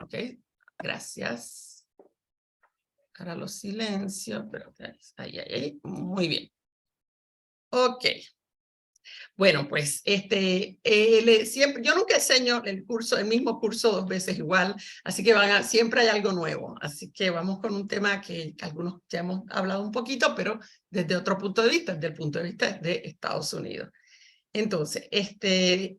Ok, gracias. Ahora los silencios, pero ahí, muy bien. Ok. Bueno, pues siempre, yo nunca enseño el mismo curso 2 veces igual, así que siempre hay algo nuevo. Así que vamos con un tema que algunos ya hemos hablado un poquito, pero desde otro punto de vista, desde el punto de vista de Estados Unidos. Entonces, después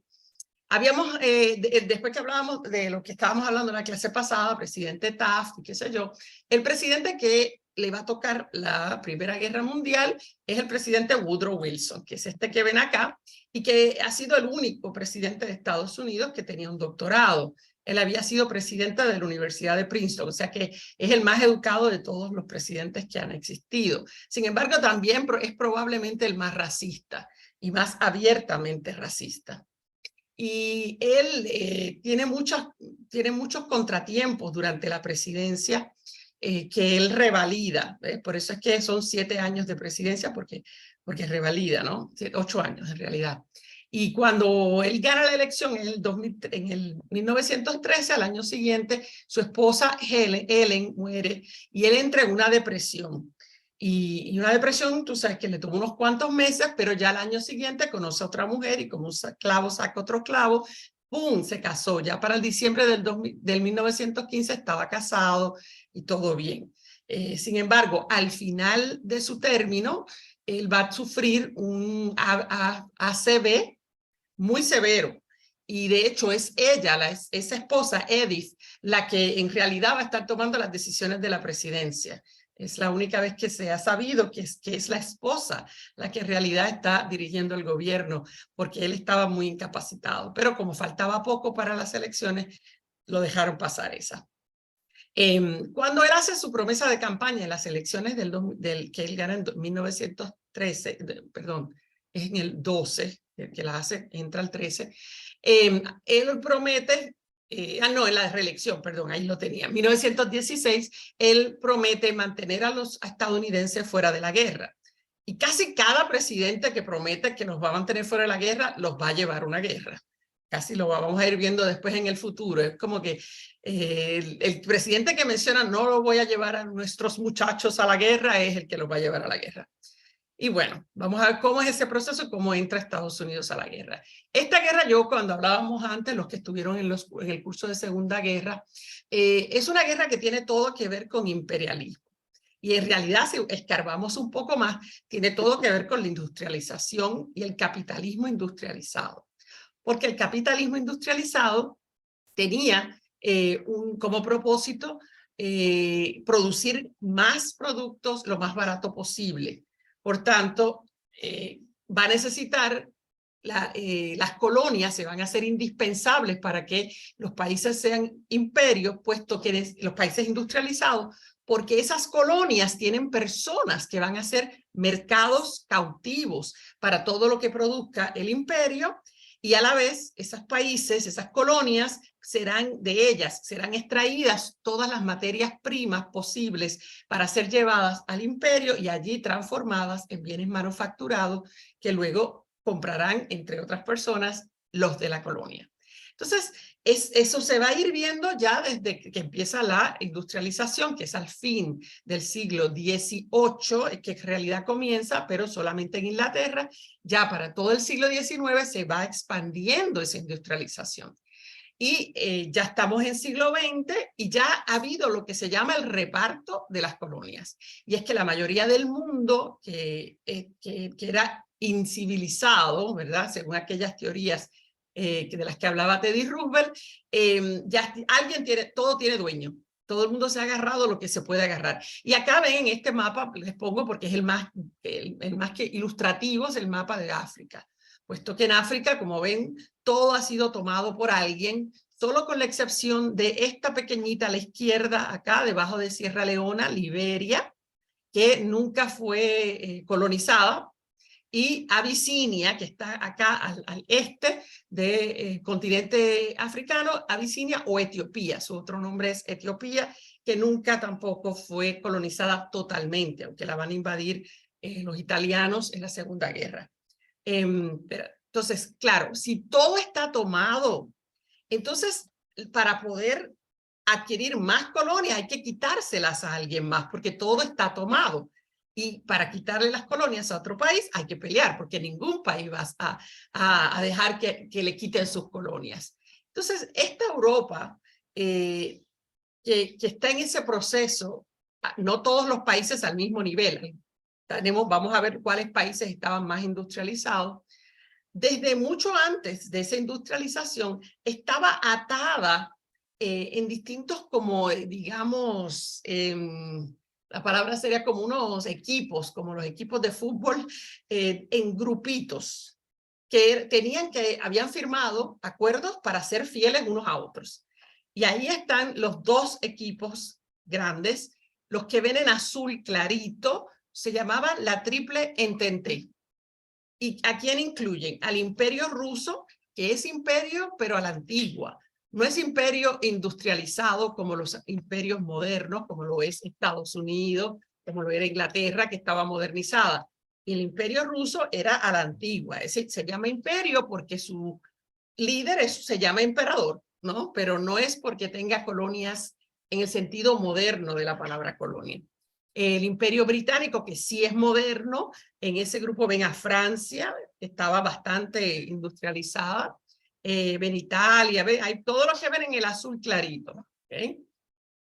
que hablábamos de lo que estábamos hablando en la clase pasada, presidente Taft y qué sé yo, el presidente que le va a tocar la Primera Guerra Mundial es el presidente Woodrow Wilson, que es este que ven acá, y que ha sido el único presidente de Estados Unidos que tenía un doctorado. Él había sido presidente de la Universidad de Princeton, o sea que es el más educado de todos los presidentes que han existido. Sin embargo, también es probablemente el más racista y más abiertamente racista. Y él tiene muchos contratiempos durante la presidencia que él revalida. Por eso es que son 7 años de presidencia, porque revalida, ¿no? 8 años en realidad. Y cuando él gana la elección en el 1913, al año siguiente, su esposa Ellen muere y él entra en una depresión. Y una depresión, tú sabes que le tomó unos cuantos meses, pero ya al año siguiente conoce a otra mujer y como un clavo saca otro clavo, ¡pum!, se casó. Ya para el diciembre del 1915 estaba casado y todo bien. Sin embargo, al final de su término, él va a sufrir un ACV muy severo. Y de hecho es ella, esa esposa, Edith, la que en realidad va a estar tomando las decisiones de la presidencia. Es la única vez que se ha sabido que es la esposa la que en realidad está dirigiendo el gobierno, porque él estaba muy incapacitado. Pero como faltaba poco para las elecciones, lo dejaron pasar esa. Cuando él hace su promesa de campaña en las elecciones que él gana en 1913, perdón, es en el 12, que la hace, entra al 13, él promete, no, en la reelección, perdón, ahí lo tenía, en 1916, él promete mantener a los estadounidenses fuera de la guerra. Y casi cada presidente que promete que nos va a mantener fuera de la guerra, los va a llevar a una guerra. Casi lo vamos a ir viendo después en el futuro. Es como que el presidente que menciona no lo voy a llevar a nuestros muchachos a la guerra, es el que los va a llevar a la guerra. Y bueno, vamos a ver cómo es ese proceso y cómo entra Estados Unidos a la guerra. Esta guerra, yo cuando hablábamos antes, los que estuvieron en el curso de Segunda Guerra, es una guerra que tiene todo que ver con imperialismo. Y en realidad, si escarbamos un poco más, tiene todo que ver con la industrialización y el capitalismo industrializado. Porque el capitalismo industrializado tenía como propósito producir más productos lo más barato posible. Por tanto, va a necesitar, las colonias se van a hacer indispensables para que los países sean imperios, puesto que los países industrializados, porque esas colonias tienen personas que van a ser mercados cautivos para todo lo que produzca el imperio, y a la vez esos países, esas colonias, serán extraídas todas las materias primas posibles para ser llevadas al imperio y allí transformadas en bienes manufacturados que luego comprarán, entre otras personas, los de la colonia. Entonces, eso se va a ir viendo ya desde que empieza la industrialización, que es al fin del siglo XVIII, que en realidad comienza, pero solamente en Inglaterra. Ya para todo el siglo XIX se va expandiendo esa industrialización. Y ya estamos en siglo XX y ya ha habido lo que se llama el reparto de las colonias. Y es que la mayoría del mundo que era incivilizado, ¿verdad?, según aquellas teorías de las que hablaba Teddy Roosevelt, ya todo tiene dueño. Todo el mundo se ha agarrado lo que se puede agarrar. Y acá ven en este mapa, les pongo porque es el más que ilustrativo, es el mapa de África. Puesto que en África, como ven, todo ha sido tomado por alguien, solo con la excepción de esta pequeñita a la izquierda, acá debajo de Sierra Leona, Liberia, que nunca fue colonizada, y Abisinia, que está acá al este del continente africano, Abisinia o Etiopía, su otro nombre es Etiopía, que nunca tampoco fue colonizada totalmente, aunque la van a invadir los italianos en la Segunda Guerra. Entonces, claro, si todo está tomado, entonces para poder adquirir más colonias, hay que quitárselas a alguien más, porque todo está tomado. Y para quitarle las colonias a otro país hay que pelear, porque ningún país va a dejar que le quiten sus colonias. Entonces, esta Europa que está en ese proceso, no todos los países al mismo nivel. Vamos a ver cuáles países estaban más industrializados. Desde mucho antes de esa industrialización, estaba atada en distintos, como digamos, la palabra sería como unos equipos, como los equipos de fútbol, en grupitos, habían firmado acuerdos para ser fieles unos a otros. Y ahí están los dos equipos grandes, los que ven en azul clarito, se llamaban la Triple Entente. ¿Y a quién incluyen? Al Imperio Ruso, que es imperio, pero a la antigua. No es imperio industrializado como los imperios modernos, como lo es Estados Unidos, como lo era Inglaterra, que estaba modernizada. Y el Imperio Ruso era a la antigua. Se llama imperio porque su líder se llama emperador, ¿no? Pero no es porque tenga colonias en el sentido moderno de la palabra colonia. El Imperio Británico, que sí es moderno, en ese grupo ven a Francia, que estaba bastante industrializada, ven Italia, hay todos los que ven en el azul clarito. ¿Okay?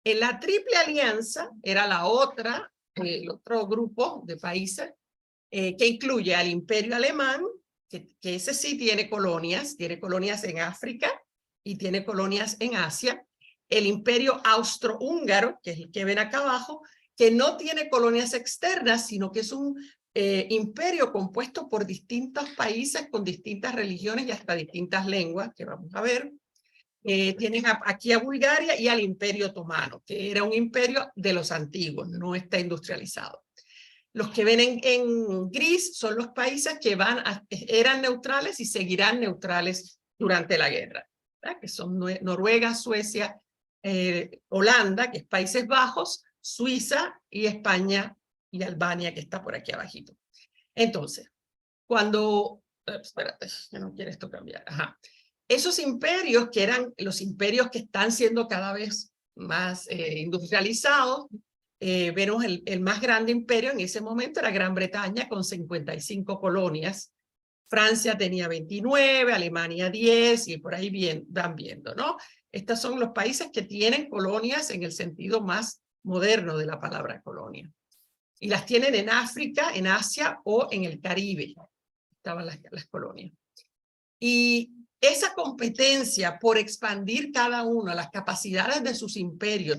En la Triple Alianza era el otro grupo de países que incluye al Imperio Alemán, que ese sí tiene colonias en África y tiene colonias en Asia. El Imperio Austrohúngaro, que es el que ven acá abajo, que no tiene colonias externas, sino que es un imperio compuesto por distintos países con distintas religiones y hasta distintas lenguas, que vamos a ver. Tienen aquí a Bulgaria y al Imperio Otomano, que era un imperio de los antiguos, no está industrializado. Los que ven en gris son los países que eran neutrales y seguirán neutrales durante la guerra, ¿verdad? Que son Noruega, Suecia, Holanda, que es Países Bajos, Suiza y España y Albania, que está por aquí abajito. Entonces, espérate, que no quiere esto cambiar. Ajá. Esos imperios, que eran los imperios que están siendo cada vez más industrializados, vemos el más grande imperio en ese momento era Gran Bretaña con 55 colonias. Francia tenía 29, Alemania 10 y por ahí van viendo, ¿no? Estos son los países que tienen colonias en el sentido más moderno de la palabra colonia. Y las tienen en África, en Asia o en el Caribe. Estaban las colonias. Y esa competencia por expandir cada uno las capacidades de sus imperios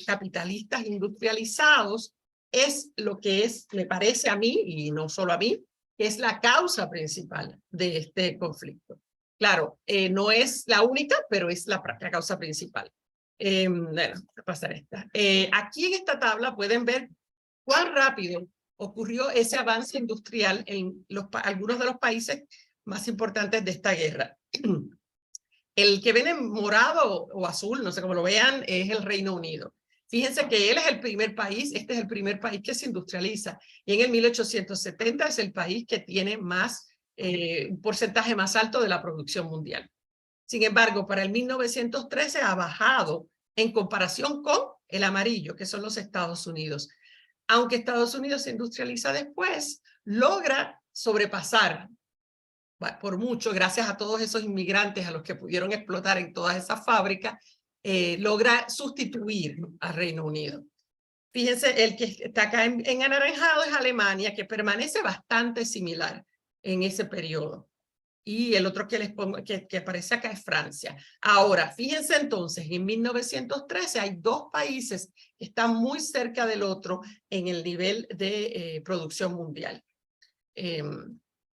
capitalistas industrializados, es lo que me parece a mí, y no solo a mí, que es la causa principal de este conflicto. Claro, no es la única, pero es la causa principal. Bueno, voy a pasar esta. Aquí en esta tabla pueden ver cuán rápido ocurrió ese avance industrial en algunos de los países más importantes de esta guerra. El que ven en morado o azul, no sé cómo lo vean, es el Reino Unido. Fíjense que él es el primer país, este es el primer país que se industrializa. Y en el 1870 es el país que tiene un porcentaje más alto de la producción mundial. Sin embargo, para el 1913 ha bajado en comparación con el amarillo, que son los Estados Unidos. Aunque Estados Unidos se industrializa después, logra sobrepasar por mucho, gracias a todos esos inmigrantes a los que pudieron explotar en todas esas fábricas, logra sustituir al Reino Unido. Fíjense, el que está acá en anaranjado es Alemania, que permanece bastante similar en ese periodo. Y el otro que les pongo, que aparece acá, es Francia. Ahora, fíjense entonces, en 1913 hay dos países que están muy cerca del otro en el nivel de producción mundial.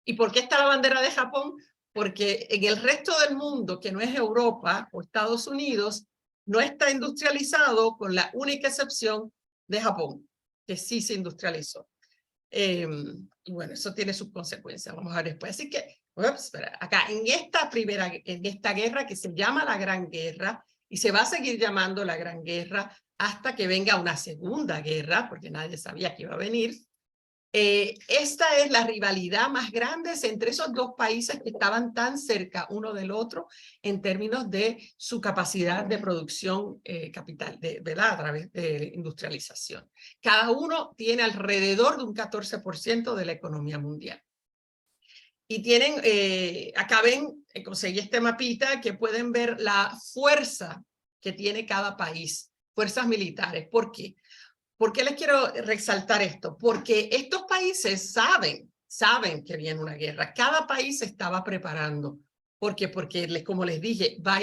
¿Y por qué está la bandera de Japón? Porque en el resto del mundo, que no es Europa o Estados Unidos, no está industrializado, con la única excepción de Japón, que sí se industrializó. Y bueno, eso tiene sus consecuencias, vamos a ver después. Así que, espera, acá en esta guerra que se llama la Gran Guerra, y se va a seguir llamando la Gran Guerra hasta que venga una segunda guerra, porque nadie sabía que iba a venir. Esta es la rivalidad más grande entre esos dos países que estaban tan cerca uno del otro en términos de su capacidad de producción capital, ¿verdad? A través de industrialización. Cada uno tiene alrededor de un 14% de la economía mundial. Y tienen, acá ven, conseguí este mapita que pueden ver la fuerza que tiene cada país, fuerzas militares. ¿Por qué? ¿Por qué les quiero resaltar esto? Porque estos países saben que viene una guerra. Cada país se estaba preparando. ¿Por qué? Porque, como les dije, va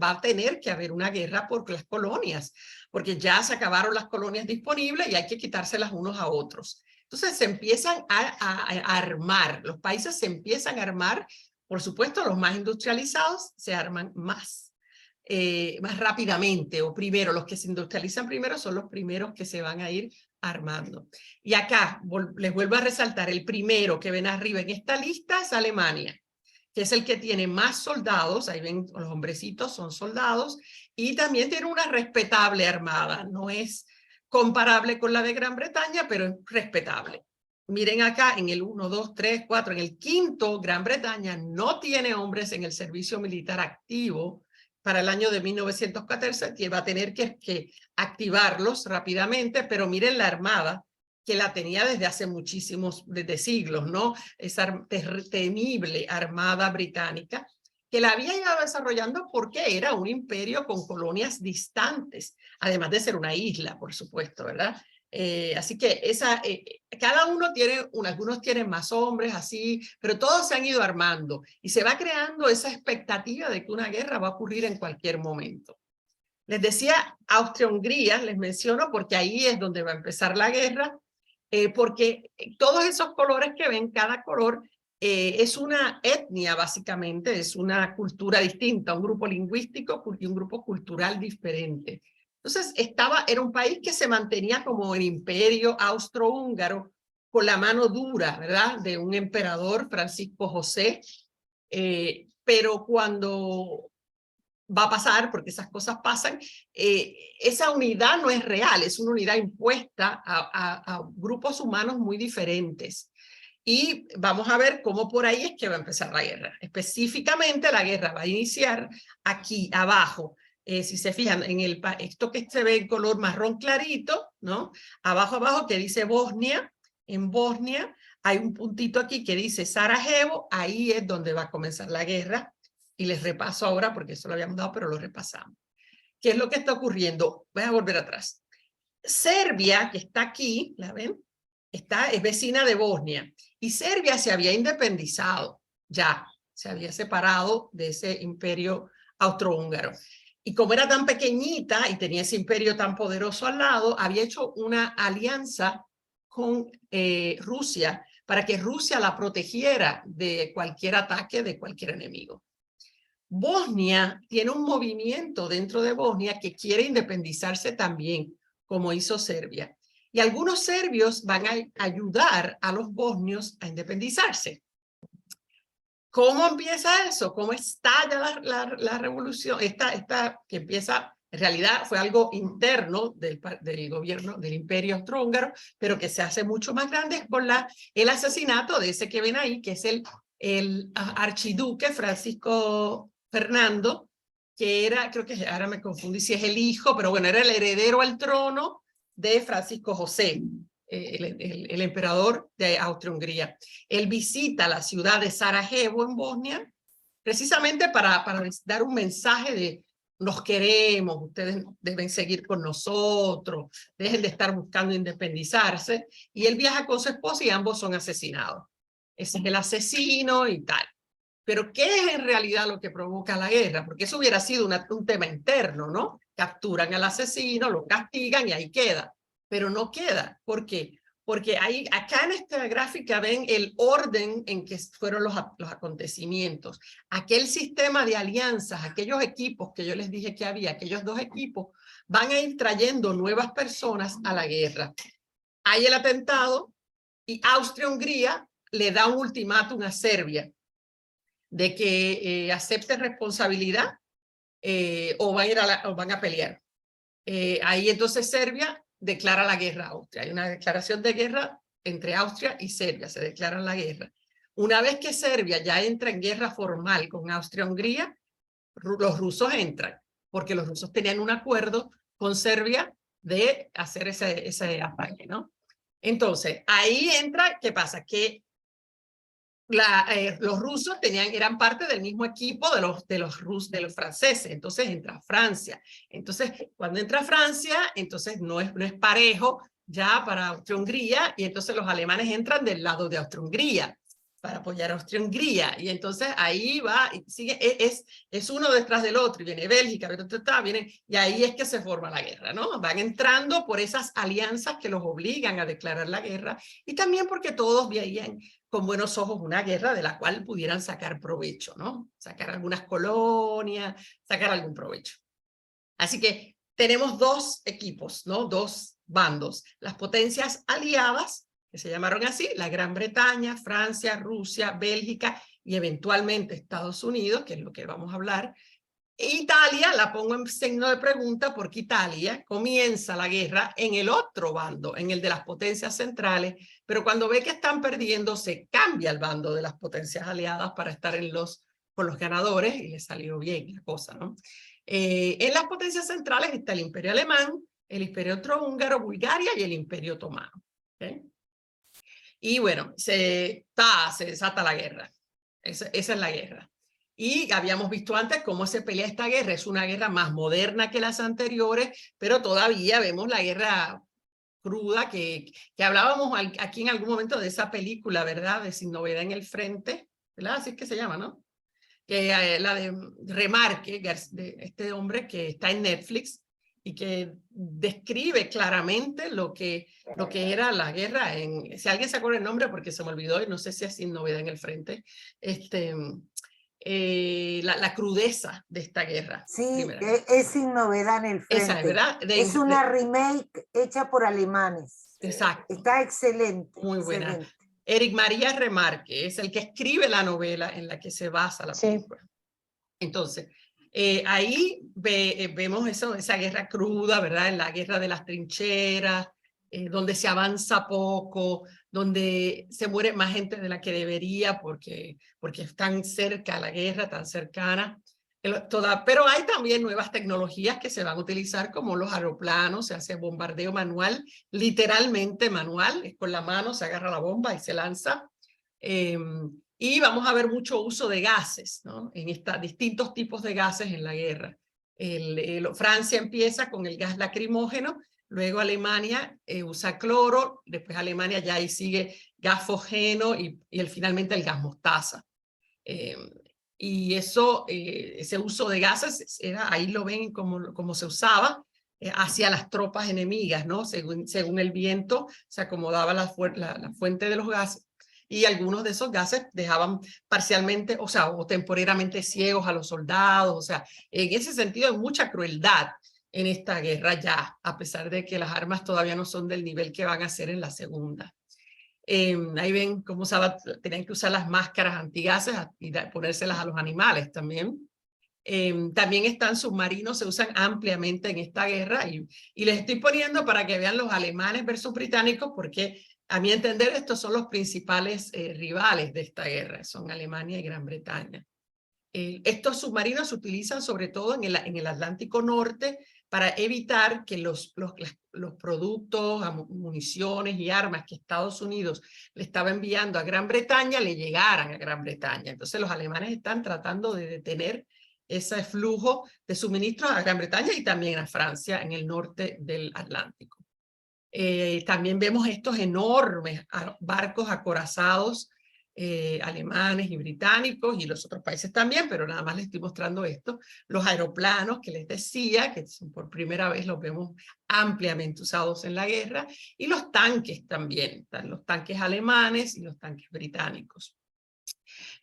a tener que haber una guerra por las colonias, porque ya se acabaron las colonias disponibles y hay que quitárselas unos a otros. Entonces se empiezan a armar, los países se empiezan a armar, por supuesto los más industrializados se arman más rápidamente, o primero, los que se industrializan primero son los primeros que se van a ir armando. Y acá les vuelvo a resaltar, el primero que ven arriba en esta lista es Alemania, que es el que tiene más soldados, ahí ven los hombrecitos son soldados, y también tiene una respetable armada, no es comparable con la de Gran Bretaña, pero es respetable. Miren acá en el 1, 2, 3, 4, en el quinto, Gran Bretaña no tiene hombres en el servicio militar activo para el año de 1914, que va a tener que activarlos rápidamente, pero miren la armada, que la tenía desde hace desde siglos, ¿no? Esa temible armada británica, que la había ido desarrollando porque era un imperio con colonias distantes, además de ser una isla, por supuesto, ¿verdad? Así que cada uno tiene, algunos tienen más hombres, así, pero todos se han ido armando y se va creando esa expectativa de que una guerra va a ocurrir en cualquier momento. Les decía Austria-Hungría, les menciono porque ahí es donde va a empezar la guerra, porque todos esos colores que ven, cada color es una etnia básicamente, es una cultura distinta, un grupo lingüístico y un grupo cultural diferente. Entonces era un país que se mantenía como el imperio austrohúngaro con la mano dura, ¿verdad? De un emperador, Francisco José, pero cuando va a pasar, porque esas cosas pasan, esa unidad no es real, es una unidad impuesta a grupos humanos muy diferentes. Y vamos a ver cómo por ahí es que va a empezar la guerra. Específicamente la guerra va a iniciar aquí abajo. Si se fijan en esto que se ve en color marrón clarito, ¿no? Abajo que dice Bosnia, en Bosnia hay un puntito aquí que dice Sarajevo, ahí es donde va a comenzar la guerra. Y les repaso ahora porque eso lo habíamos dado, pero lo repasamos. ¿Qué es lo que está ocurriendo? Voy a volver atrás. Serbia, que está aquí, ¿la ven? Es vecina de Bosnia. Y Serbia se había independizado, ya, se había separado de ese imperio austrohúngaro. Y como era tan pequeñita y tenía ese imperio tan poderoso al lado, había hecho una alianza con Rusia para que Rusia la protegiera de cualquier ataque de cualquier enemigo. Bosnia tiene un movimiento dentro de Bosnia que quiere independizarse también, como hizo Serbia. Y algunos serbios van a ayudar a los bosnios a independizarse. ¿Cómo empieza eso? ¿Cómo estalla la revolución? Esta que empieza, en realidad fue algo interno del gobierno, del imperio austrohúngaro, pero que se hace mucho más grande por el asesinato de ese que ven ahí, que es el archiduque Francisco Fernando, que era, creo que ahora me confundí si es el hijo, pero bueno, era el heredero al trono de Francisco José, el emperador de Austria-Hungría. Él visita la ciudad de Sarajevo en Bosnia, precisamente para dar un mensaje de nos queremos, ustedes deben seguir con nosotros, dejen de estar buscando independizarse, y él viaja con su esposa y ambos son asesinados. Ese es el asesino y tal. Pero ¿qué es en realidad lo que provoca la guerra? Porque eso hubiera sido un tema interno, ¿no? Capturan al asesino, lo castigan y ahí queda. Pero no queda. ¿Por qué? Porque acá en esta gráfica ven el orden en que fueron los acontecimientos. Aquel sistema de alianzas, aquellos equipos que yo les dije que había, aquellos dos equipos, van a ir trayendo nuevas personas a la guerra. Hay el atentado y Austria-Hungría le da un ultimátum a Serbia de que acepte responsabilidad o van a pelear. Ahí entonces Serbia declara la guerra a Austria. Hay una declaración de guerra entre Austria y Serbia, se declaran la guerra. Una vez que Serbia ya entra en guerra formal con Austria-Hungría, los rusos entran, porque los rusos tenían un acuerdo con Serbia de hacer ese ataque, ¿no? Entonces, ahí entra, ¿qué pasa? Que los rusos eran parte del mismo equipo de los franceses, entonces entra Francia. Entonces, cuando entra Francia, entonces no es parejo ya para Austria-Hungría, y entonces los alemanes entran del lado de Austria-Hungría para apoyar a Austria-Hungría, y entonces ahí va, y sigue, es uno detrás del otro, y viene Bélgica, y ahí es que se forma la guerra, ¿no? Van entrando por esas alianzas que los obligan a declarar la guerra, y también porque todos veían con buenos ojos una guerra de la cual pudieran sacar provecho, ¿no? Sacar algunas colonias, sacar algún provecho. Así que tenemos dos equipos, ¿no? Dos bandos. Las potencias aliadas, que se llamaron así, la Gran Bretaña, Francia, Rusia, Bélgica y eventualmente Estados Unidos, que es lo que vamos a hablar. Italia, la pongo en signo de pregunta porque Italia comienza la guerra en el otro bando, en el de las potencias centrales, pero cuando ve que están perdiendo, se cambia el bando de las potencias aliadas para estar con los ganadores, y le salió bien la cosa, ¿no? En las potencias centrales está el Imperio Alemán, el Imperio Austrohúngaro, Bulgaria y el Imperio Otomano. ¿Okay? Y bueno, se desata la guerra. Esa es la guerra. Y habíamos visto antes cómo se pelea esta guerra. Es una guerra más moderna que las anteriores, pero todavía vemos la guerra cruda que hablábamos aquí en algún momento de esa película, ¿verdad? De Sin Novedad en el Frente, ¿verdad? Así es que se llama, ¿no? Que la de Remarque, de este hombre que está en Netflix y que describe claramente lo que era la guerra. Si alguien se acuerda el nombre, porque se me olvidó y no sé si es Sin Novedad en el Frente, la crudeza de esta guerra. Sí, es Sin Novedad en el Frente. Esa es, ¿verdad? Es una remake hecha por alemanes. Exacto. Está excelente. Muy excelente. buena. Éric María Remarque es el que escribe la novela en la que se basa la película. Sí. Entonces, ahí vemos esa guerra cruda, ¿verdad? En la guerra de las trincheras, donde se avanza poco, donde se muere más gente de la que debería porque es tan cerca la guerra, tan cercana. Pero hay también nuevas tecnologías que se van a utilizar, como los aeroplanos. Se hace bombardeo manual, literalmente manual, es con la mano, se agarra la bomba y se lanza. Y vamos a ver mucho uso de gases, ¿no? Distintos tipos de gases en la guerra. Francia empieza con el gas lacrimógeno, luego Alemania usa cloro, después Alemania ya ahí sigue gas fosgeno y finalmente el gas mostaza. Y ese uso de gases, ahí lo ven como se usaba hacia las tropas enemigas, ¿no? Según el viento se acomodaba la fuente de los gases. Y algunos de esos gases dejaban parcialmente, o temporariamente ciegos a los soldados. O sea, en ese sentido hay mucha crueldad en esta guerra ya, a pesar de que las armas todavía no son del nivel que van a ser en la segunda. Ahí ven cómo tenían que usar las máscaras antigases y ponérselas a los animales también. También están submarinos, se usan ampliamente en esta guerra, y les estoy poniendo para que vean los alemanes versus británicos, porque a mi entender estos son los principales rivales de esta guerra, son Alemania y Gran Bretaña. Estos submarinos se utilizan sobre todo en el Atlántico Norte para evitar que los productos, municiones y armas que Estados Unidos le estaba enviando a Gran Bretaña le llegaran a Gran Bretaña. Entonces los alemanes están tratando de detener ese flujo de suministros a Gran Bretaña y también a Francia en el norte del Atlántico. También vemos estos enormes barcos acorazados alemanes y británicos, y los otros países también, pero nada más les estoy mostrando esto. Los aeroplanos que les decía, que por primera vez los vemos ampliamente usados en la guerra, y los tanques también, están los tanques alemanes y los tanques británicos.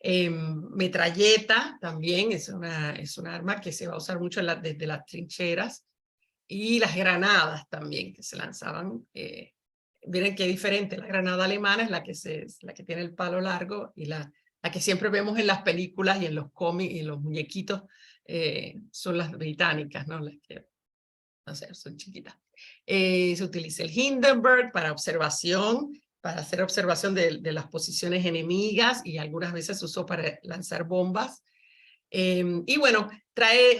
Metralleta también es una arma que se va a usar mucho desde las trincheras, y las granadas también que se lanzaban. Miren qué diferente, la granada alemana es la que tiene el palo largo, y la que siempre vemos en las películas y en los cómics y en los muñequitos son las británicas, ¿no? Las que, no sé, son chiquitas. Se utiliza el Hindenburg para observación, para hacer observación de las posiciones enemigas y algunas veces se usó para lanzar bombas. Y bueno,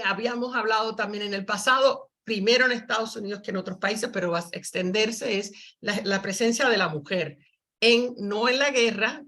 habíamos hablado también en el pasado, primero en Estados Unidos que en otros países, pero va a extenderse, es la presencia de la mujer. No en la guerra,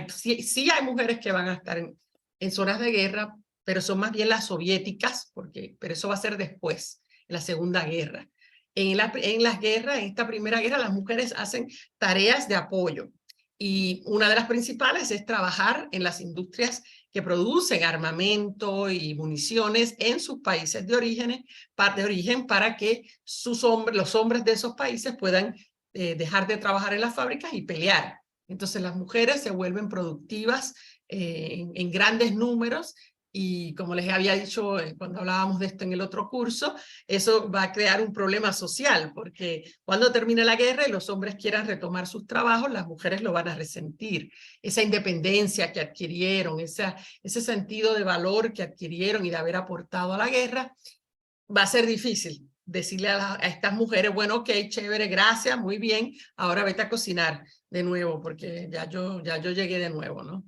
sí hay mujeres que van a estar en zonas de guerra, pero son más bien las soviéticas, pero eso va a ser después, en la Segunda Guerra. En las guerras, en esta primera guerra, las mujeres hacen tareas de apoyo. Y una de las principales es trabajar en las industrias que producen armamento y municiones en sus países de origen para que los hombres de esos países puedan dejar de trabajar en las fábricas y pelear. Entonces las mujeres se vuelven productivas en grandes números y como les había dicho cuando hablábamos de esto en el otro curso, eso va a crear un problema social, porque cuando termine la guerra y los hombres quieran retomar sus trabajos, las mujeres lo van a resentir. Esa independencia que adquirieron, ese sentido de valor que adquirieron y de haber aportado a la guerra, va a ser difícil decirle a estas mujeres, bueno, ok, chévere, gracias, muy bien, ahora vete a cocinar de nuevo, porque ya yo llegué de nuevo, ¿no?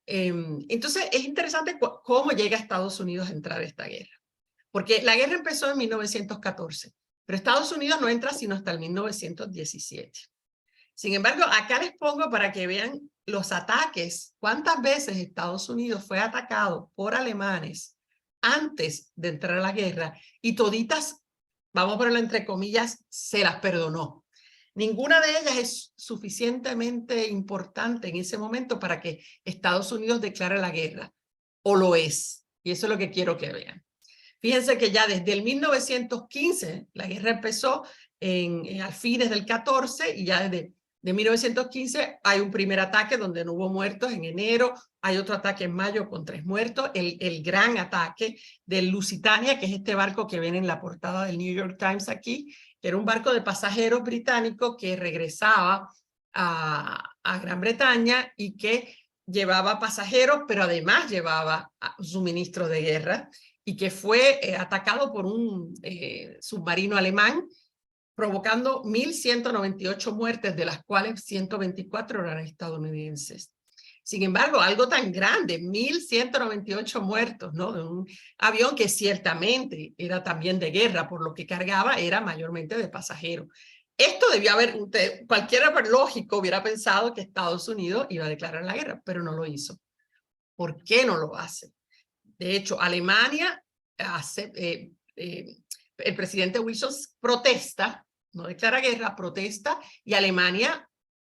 Entonces es interesante cómo llega a Estados Unidos a entrar esta guerra, porque la guerra empezó en 1914, pero Estados Unidos no entra sino hasta el 1917. Sin embargo, acá les pongo para que vean los ataques, cuántas veces Estados Unidos fue atacado por alemanes antes de entrar a la guerra y toditas, vamos a ponerlo entre comillas, se las perdonó. Ninguna de ellas es suficientemente importante en ese momento para que Estados Unidos declare la guerra, o lo es, y eso es lo que quiero que vean. Fíjense que ya desde el 1915, la guerra empezó a fines del 14 y ya desde 1915 hay un primer ataque donde no hubo muertos en enero, hay otro ataque en mayo con 3 muertos, el gran ataque del Lusitania, que es este barco que ven en la portada del New York Times aquí, que era un barco de pasajeros británico que regresaba a Gran Bretaña y que llevaba pasajeros, pero además llevaba suministros de guerra, y que fue atacado por un submarino alemán, provocando 1.198 muertes, de las cuales 124 eran estadounidenses. Sin embargo, algo tan grande, 1.198 muertos, ¿no? De un avión que ciertamente era también de guerra, por lo que cargaba era mayormente de pasajeros. Esto debió haber, cualquiera lógico hubiera pensado que Estados Unidos iba a declarar la guerra, pero no lo hizo. ¿Por qué no lo hace? De hecho, Alemania el presidente Wilson protesta, no declara guerra, protesta, y Alemania,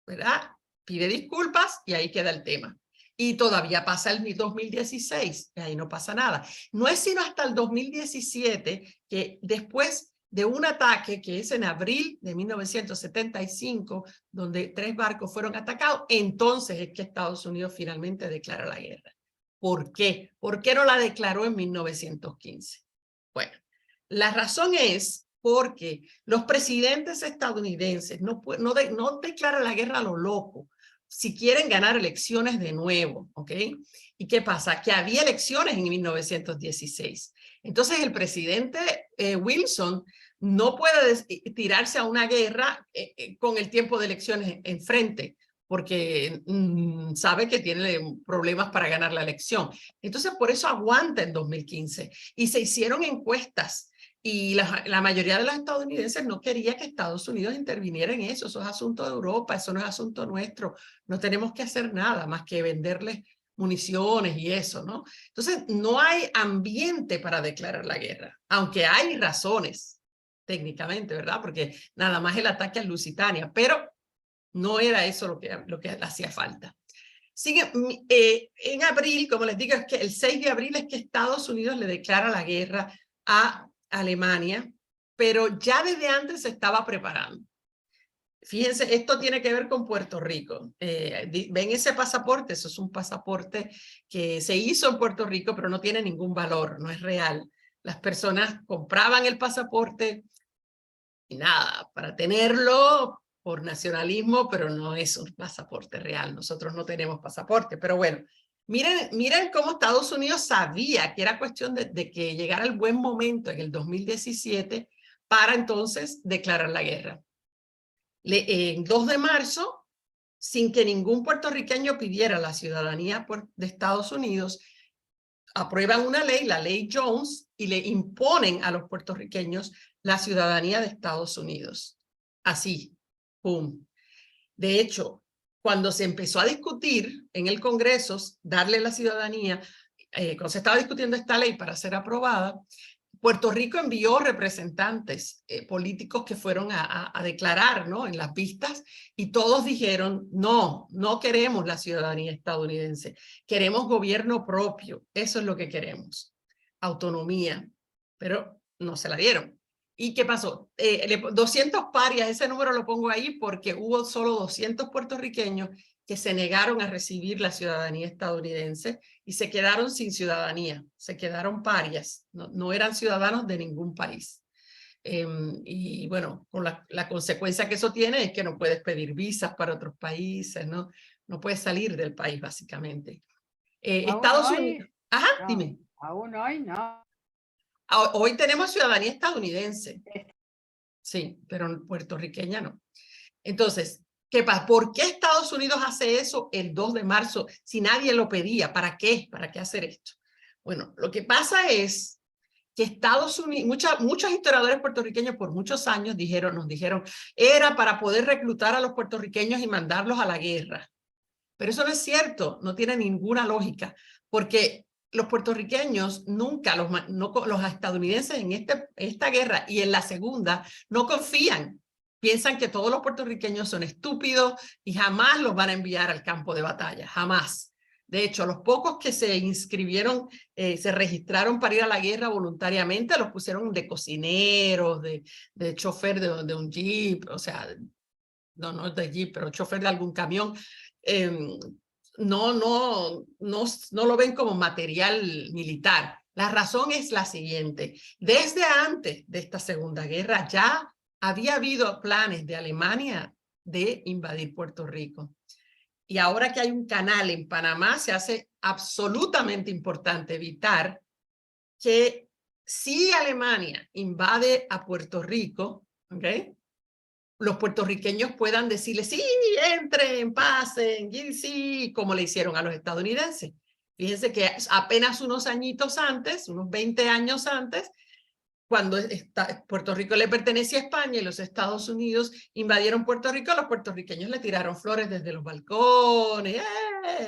¿verdad?, pide disculpas y ahí queda el tema. Y todavía pasa el 2016, y ahí no pasa nada. No es sino hasta el 2017 que después de un ataque que es en abril de 1975, donde 3 barcos fueron atacados, entonces es que Estados Unidos finalmente declara la guerra. ¿Por qué? ¿Por qué no la declaró en 1915? Bueno, la razón es porque los presidentes estadounidenses no declaran la guerra a lo loco si quieren ganar elecciones de nuevo, ¿ok? ¿Y qué pasa? Que había elecciones en 1916. Entonces el presidente Wilson no puede tirarse a una guerra con el tiempo de elecciones enfrente, porque sabe que tiene problemas para ganar la elección. Entonces, por eso aguanta en 2015. Y se hicieron encuestas y la mayoría de los estadounidenses no quería que Estados Unidos interviniera en eso. Eso es asunto de Europa, eso no es asunto nuestro. No tenemos que hacer nada más que venderles municiones y eso, ¿no? Entonces, no hay ambiente para declarar la guerra, aunque hay razones técnicamente, ¿verdad? Porque nada más el ataque al Lusitania, pero no era eso lo que hacía falta. En abril, como les digo, es que el 6 de abril es que Estados Unidos le declara la guerra a Alemania, pero ya desde antes se estaba preparando. Fíjense, esto tiene que ver con Puerto Rico. ¿Ven ese pasaporte? Eso es un pasaporte que se hizo en Puerto Rico, pero no tiene ningún valor, no es real. Las personas compraban el pasaporte y nada, para tenerlo por nacionalismo, pero no es un pasaporte real. Nosotros no tenemos pasaporte, pero bueno, miren cómo Estados Unidos sabía que era cuestión de que llegara el buen momento en el 2017 para entonces declarar la guerra. En 2 de marzo, sin que ningún puertorriqueño pidiera la ciudadanía de Estados Unidos, aprueban una ley, la ley Jones, y le imponen a los puertorriqueños la ciudadanía de Estados Unidos. Así, ¡pum! De hecho, cuando se empezó a discutir en el Congreso darle la ciudadanía, cuando se estaba discutiendo esta ley para ser aprobada, Puerto Rico envió representantes políticos que fueron a declarar, ¿no?, en las vistas, y todos dijeron, no, no queremos la ciudadanía estadounidense, queremos gobierno propio, eso es lo que queremos, autonomía, pero no se la dieron. ¿Y qué pasó? 200 parias, ese número lo pongo ahí porque hubo solo 200 puertorriqueños que se negaron a recibir la ciudadanía estadounidense y se quedaron sin ciudadanía, se quedaron parias, no eran ciudadanos de ningún país. Y bueno, con la consecuencia que eso tiene es que no puedes pedir visas para otros países, no puedes salir del país básicamente. Estados Unidos, ajá, no, dime. Aún hoy no. Hoy tenemos ciudadanía estadounidense, sí, pero puertorriqueña no. Entonces, ¿qué pasa? ¿Por qué Estados Unidos hace eso el 2 de marzo si nadie lo pedía? ¿Para qué? ¿Para qué hacer esto? Bueno, lo que pasa es que Estados Unidos, muchos historiadores puertorriqueños por muchos años nos dijeron, era para poder reclutar a los puertorriqueños y mandarlos a la guerra. Pero eso no es cierto, no tiene ninguna lógica, porque los puertorriqueños nunca, los estadounidenses en esta guerra y en la segunda, no confían. Piensan que todos los puertorriqueños son estúpidos y jamás los van a enviar al campo de batalla, jamás. De hecho, los pocos que se inscribieron, se registraron para ir a la guerra voluntariamente, los pusieron de cocineros, de chofer de un jeep, o sea, no de jeep, pero chofer de algún camión. No lo ven como material militar. La razón es la siguiente. Desde antes de esta Segunda Guerra ya había habido planes de Alemania de invadir Puerto Rico. Y ahora que hay un canal en Panamá, se hace absolutamente importante evitar que si Alemania invade a Puerto Rico, ¿ok?, los puertorriqueños puedan decirle, sí, entren, pasen, sí, como le hicieron a los estadounidenses. Fíjense que apenas unos añitos antes, unos 20 años antes, cuando Puerto Rico le pertenecía a España y los Estados Unidos invadieron Puerto Rico, los puertorriqueños le tiraron flores desde los balcones,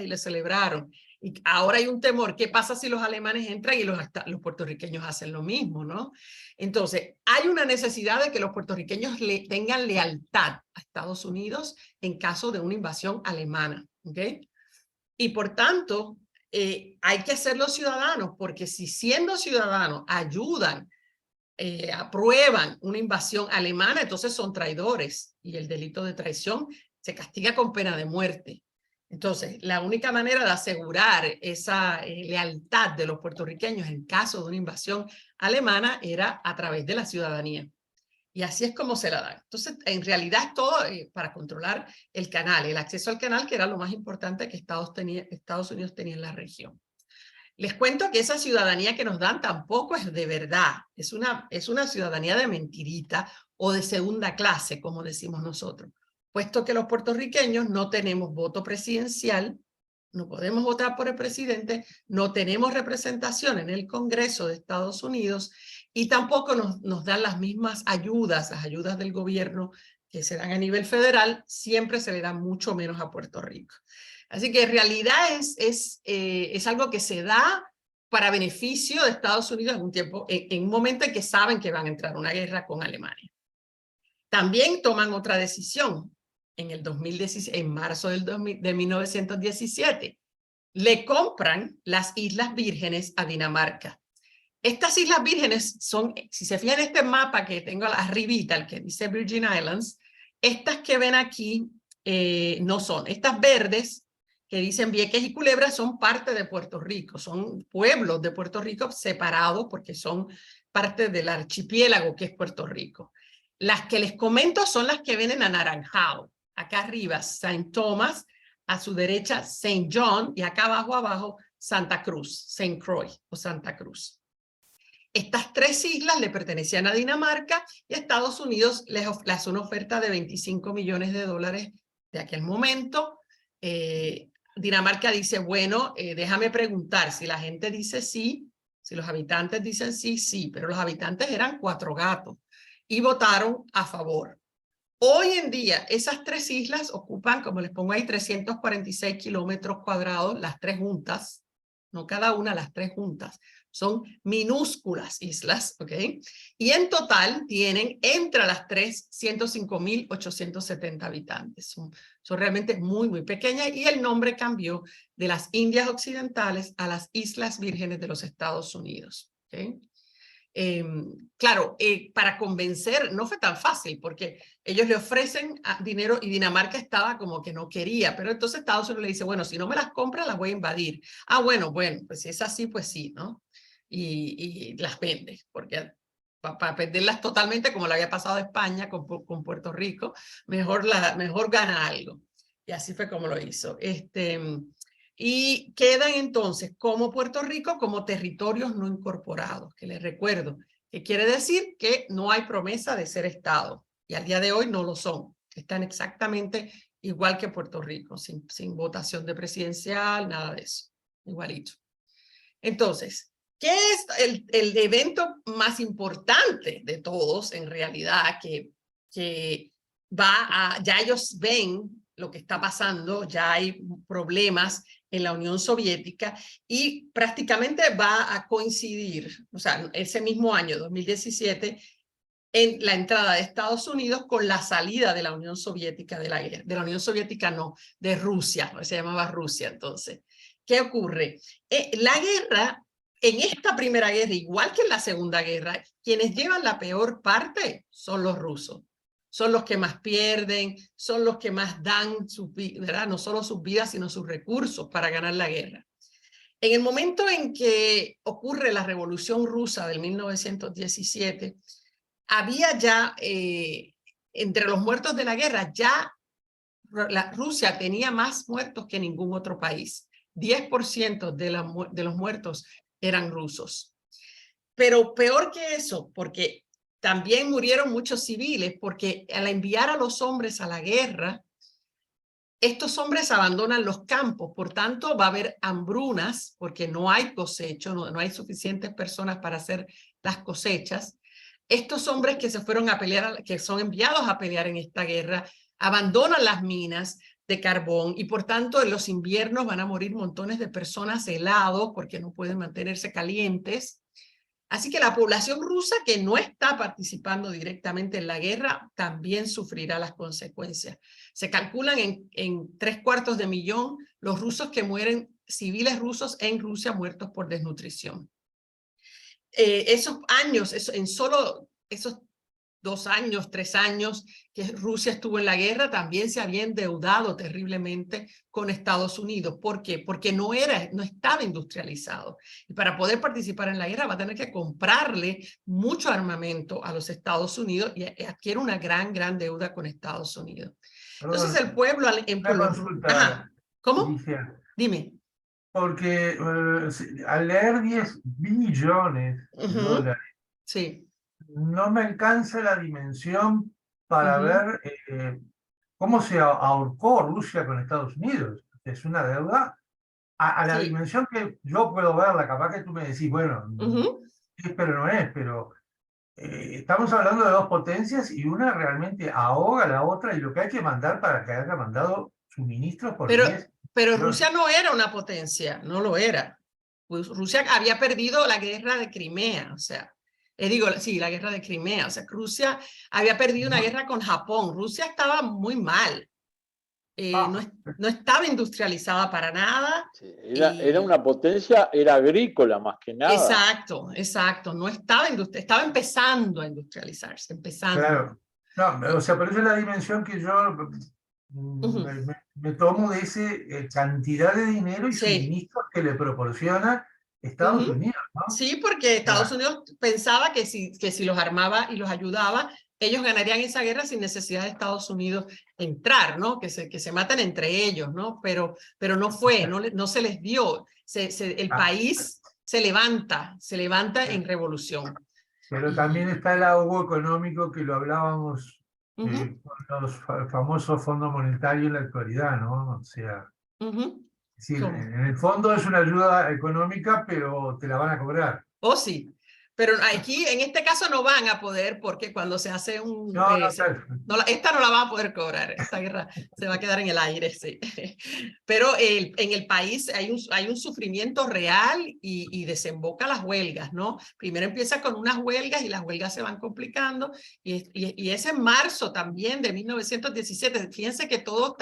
y le celebraron. Y ahora hay un temor, ¿qué pasa si los alemanes entran y los puertorriqueños hacen lo mismo, ¿no? Entonces, hay una necesidad de que los puertorriqueños tengan lealtad a Estados Unidos en caso de una invasión alemana, ¿ok? Y por tanto, hay que hacerlos ciudadanos, porque si siendo ciudadanos ayudan, aprueban una invasión alemana, entonces son traidores y el delito de traición se castiga con pena de muerte. Entonces, la única manera de asegurar esa lealtad de los puertorriqueños en caso de una invasión alemana era a través de la ciudadanía. Y así es como se la dan. Entonces, en realidad es todo para controlar el canal, el acceso al canal, que era lo más importante que Estados Unidos tenía en la región. Les cuento que esa ciudadanía que nos dan tampoco es de verdad, es una ciudadanía de mentirita o de segunda clase, como decimos nosotros, puesto que los puertorriqueños no tenemos voto presidencial, no podemos votar por el presidente, no tenemos representación en el Congreso de Estados Unidos y tampoco nos dan las mismas ayudas, las ayudas del gobierno que se dan a nivel federal, siempre se le dan mucho menos a Puerto Rico. Así que en realidad es algo que se da para beneficio de Estados Unidos en un tiempo, en un momento en que saben que van a entrar a una guerra con Alemania. También toman otra decisión en el 2017, en marzo de 1917. Le compran las Islas Vírgenes a Dinamarca. Estas Islas Vírgenes son, si se fijan en este mapa que tengo arribita, el que dice Virgin Islands, estas que ven aquí no son. Estas verdes que dicen Vieques y Culebra son parte de Puerto Rico, son pueblos de Puerto Rico separados porque son parte del archipiélago que es Puerto Rico. Las que les comento son las que ven en anaranjado. Acá arriba, St. Thomas, a su derecha, St. John, y acá abajo, Santa Cruz, St. Croix o Santa Cruz. Estas 3 islas le pertenecían a Dinamarca y Estados Unidos les hace una oferta de $25 millones de aquel momento. Dinamarca dice, bueno, déjame preguntar, si la gente dice sí, si los habitantes dicen sí, sí, pero los habitantes eran 4 gatos y votaron a favor. Hoy en día, esas 3 islas ocupan, como les pongo ahí, 346 kilómetros cuadrados, las 3 juntas, no cada una, las 3 juntas. Son minúsculas islas, ¿ok? Y en total tienen entre las 3, 105.870 habitantes. Son realmente muy, muy pequeñas y el nombre cambió de las Indias Occidentales a las Islas Vírgenes de los Estados Unidos, ¿ok? Claro, para convencer no fue tan fácil porque ellos le ofrecen dinero y Dinamarca estaba como que no quería, pero entonces Estados Unidos le dice, bueno, si no me las compras las voy a invadir. Bueno, pues si es así, pues sí, ¿no? Y las vende, porque para perderlas totalmente, como le había pasado a España con Puerto Rico, mejor gana algo. Y así fue como lo hizo. Y quedan entonces como Puerto Rico como territorios no incorporados, que les recuerdo, que quiere decir que no hay promesa de ser Estado, y al día de hoy no lo son. Están exactamente igual que Puerto Rico, sin votación de presidencial, nada de eso, igualito. Entonces, ¿qué es el evento más importante de todos en realidad? Que ya ellos ven lo que está pasando, ya hay problemas en la Unión Soviética y prácticamente va a coincidir, o sea, ese mismo año, 2017, en la entrada de Estados Unidos con la salida de la Unión Soviética de la guerra. De la Unión Soviética no, de Rusia, se llamaba Rusia entonces. ¿Qué ocurre? La guerra, en esta primera guerra, igual que en la segunda guerra, quienes llevan la peor parte son los rusos. Son los que más pierden, son los que más dan, ¿verdad? No solo sus vidas, sino sus recursos para ganar la guerra. En el momento en que ocurre la Revolución Rusa del 1917, había ya, entre los muertos de la guerra, ya Rusia tenía más muertos que ningún otro país. 10% de los muertos eran rusos. Pero peor que eso, porque también murieron muchos civiles, porque al enviar a los hombres a la guerra, estos hombres abandonan los campos, por tanto va a haber hambrunas, porque no hay cosecho, no hay suficientes personas para hacer las cosechas. Estos hombres que se fueron a pelear, que son enviados a pelear en esta guerra, abandonan las minas de carbón y por tanto en los inviernos van a morir montones de personas helados porque no pueden mantenerse calientes. Así que la población rusa que no está participando directamente en la guerra también sufrirá las consecuencias. Se calculan en 3/4 los rusos que mueren, civiles rusos en Rusia muertos por desnutrición. Esos años, en solo esos 2 años, 3 años que Rusia estuvo en la guerra, también se había endeudado terriblemente con Estados Unidos. ¿Por qué? Porque no estaba industrializado. Y para poder participar en la guerra va a tener que comprarle mucho armamento a los Estados Unidos y adquiere una gran deuda con Estados Unidos. Entonces el pueblo... Una consulta, Ajá. ¿Cómo? Alicia, Dime. porque al leer 10 billones de dólares, Sí. no me alcanza la dimensión para ver cómo se ahorcó Rusia con Estados Unidos. Es una deuda a la dimensión que yo puedo verla. Capaz que tú me decís, bueno, es, pero no es, pero estamos hablando de 2 potencias y una realmente ahoga a la otra, y lo que hay que mandar para que haya mandado suministros por 10. Pero Rusia no era una potencia, no lo era. Pues Rusia había perdido la guerra de Crimea, o sea, la guerra de Crimea, o sea, Rusia había perdido una guerra con Japón. Rusia estaba muy mal, no estaba industrializada para nada. Sí, era una potencia, era agrícola más que nada. Exacto, no estaba estaba empezando a industrializarse, empezando. Claro, no, o sea, pero esa es la dimensión que yo me tomo de esa cantidad de dinero y suministros que le proporciona Estados Unidos, ¿no? Sí, porque Estados Unidos pensaba que si los armaba y los ayudaba, ellos ganarían esa guerra sin necesidad de Estados Unidos entrar, ¿no? Que se maten entre ellos, ¿no? Pero no fue, no se les dio. El país se levanta en revolución. Pero también está el ahogo económico que lo hablábamos Ujú, con los famosos fondos monetarios en la actualidad, ¿no? O sea, ujú. es decir, ¿Cómo? en el fondo es una ayuda económica, pero te la van a cobrar. Oh, sí. Pero aquí, en este caso, no van a poder porque cuando se hace un... No, no, claro. esta no la van a poder cobrar. Esta guerra se va a quedar en el aire, sí. Pero en el país hay un sufrimiento real y desemboca las huelgas, ¿no? Primero empieza con unas huelgas y las huelgas se van complicando. Y es en marzo también de 1917. Fíjense que todo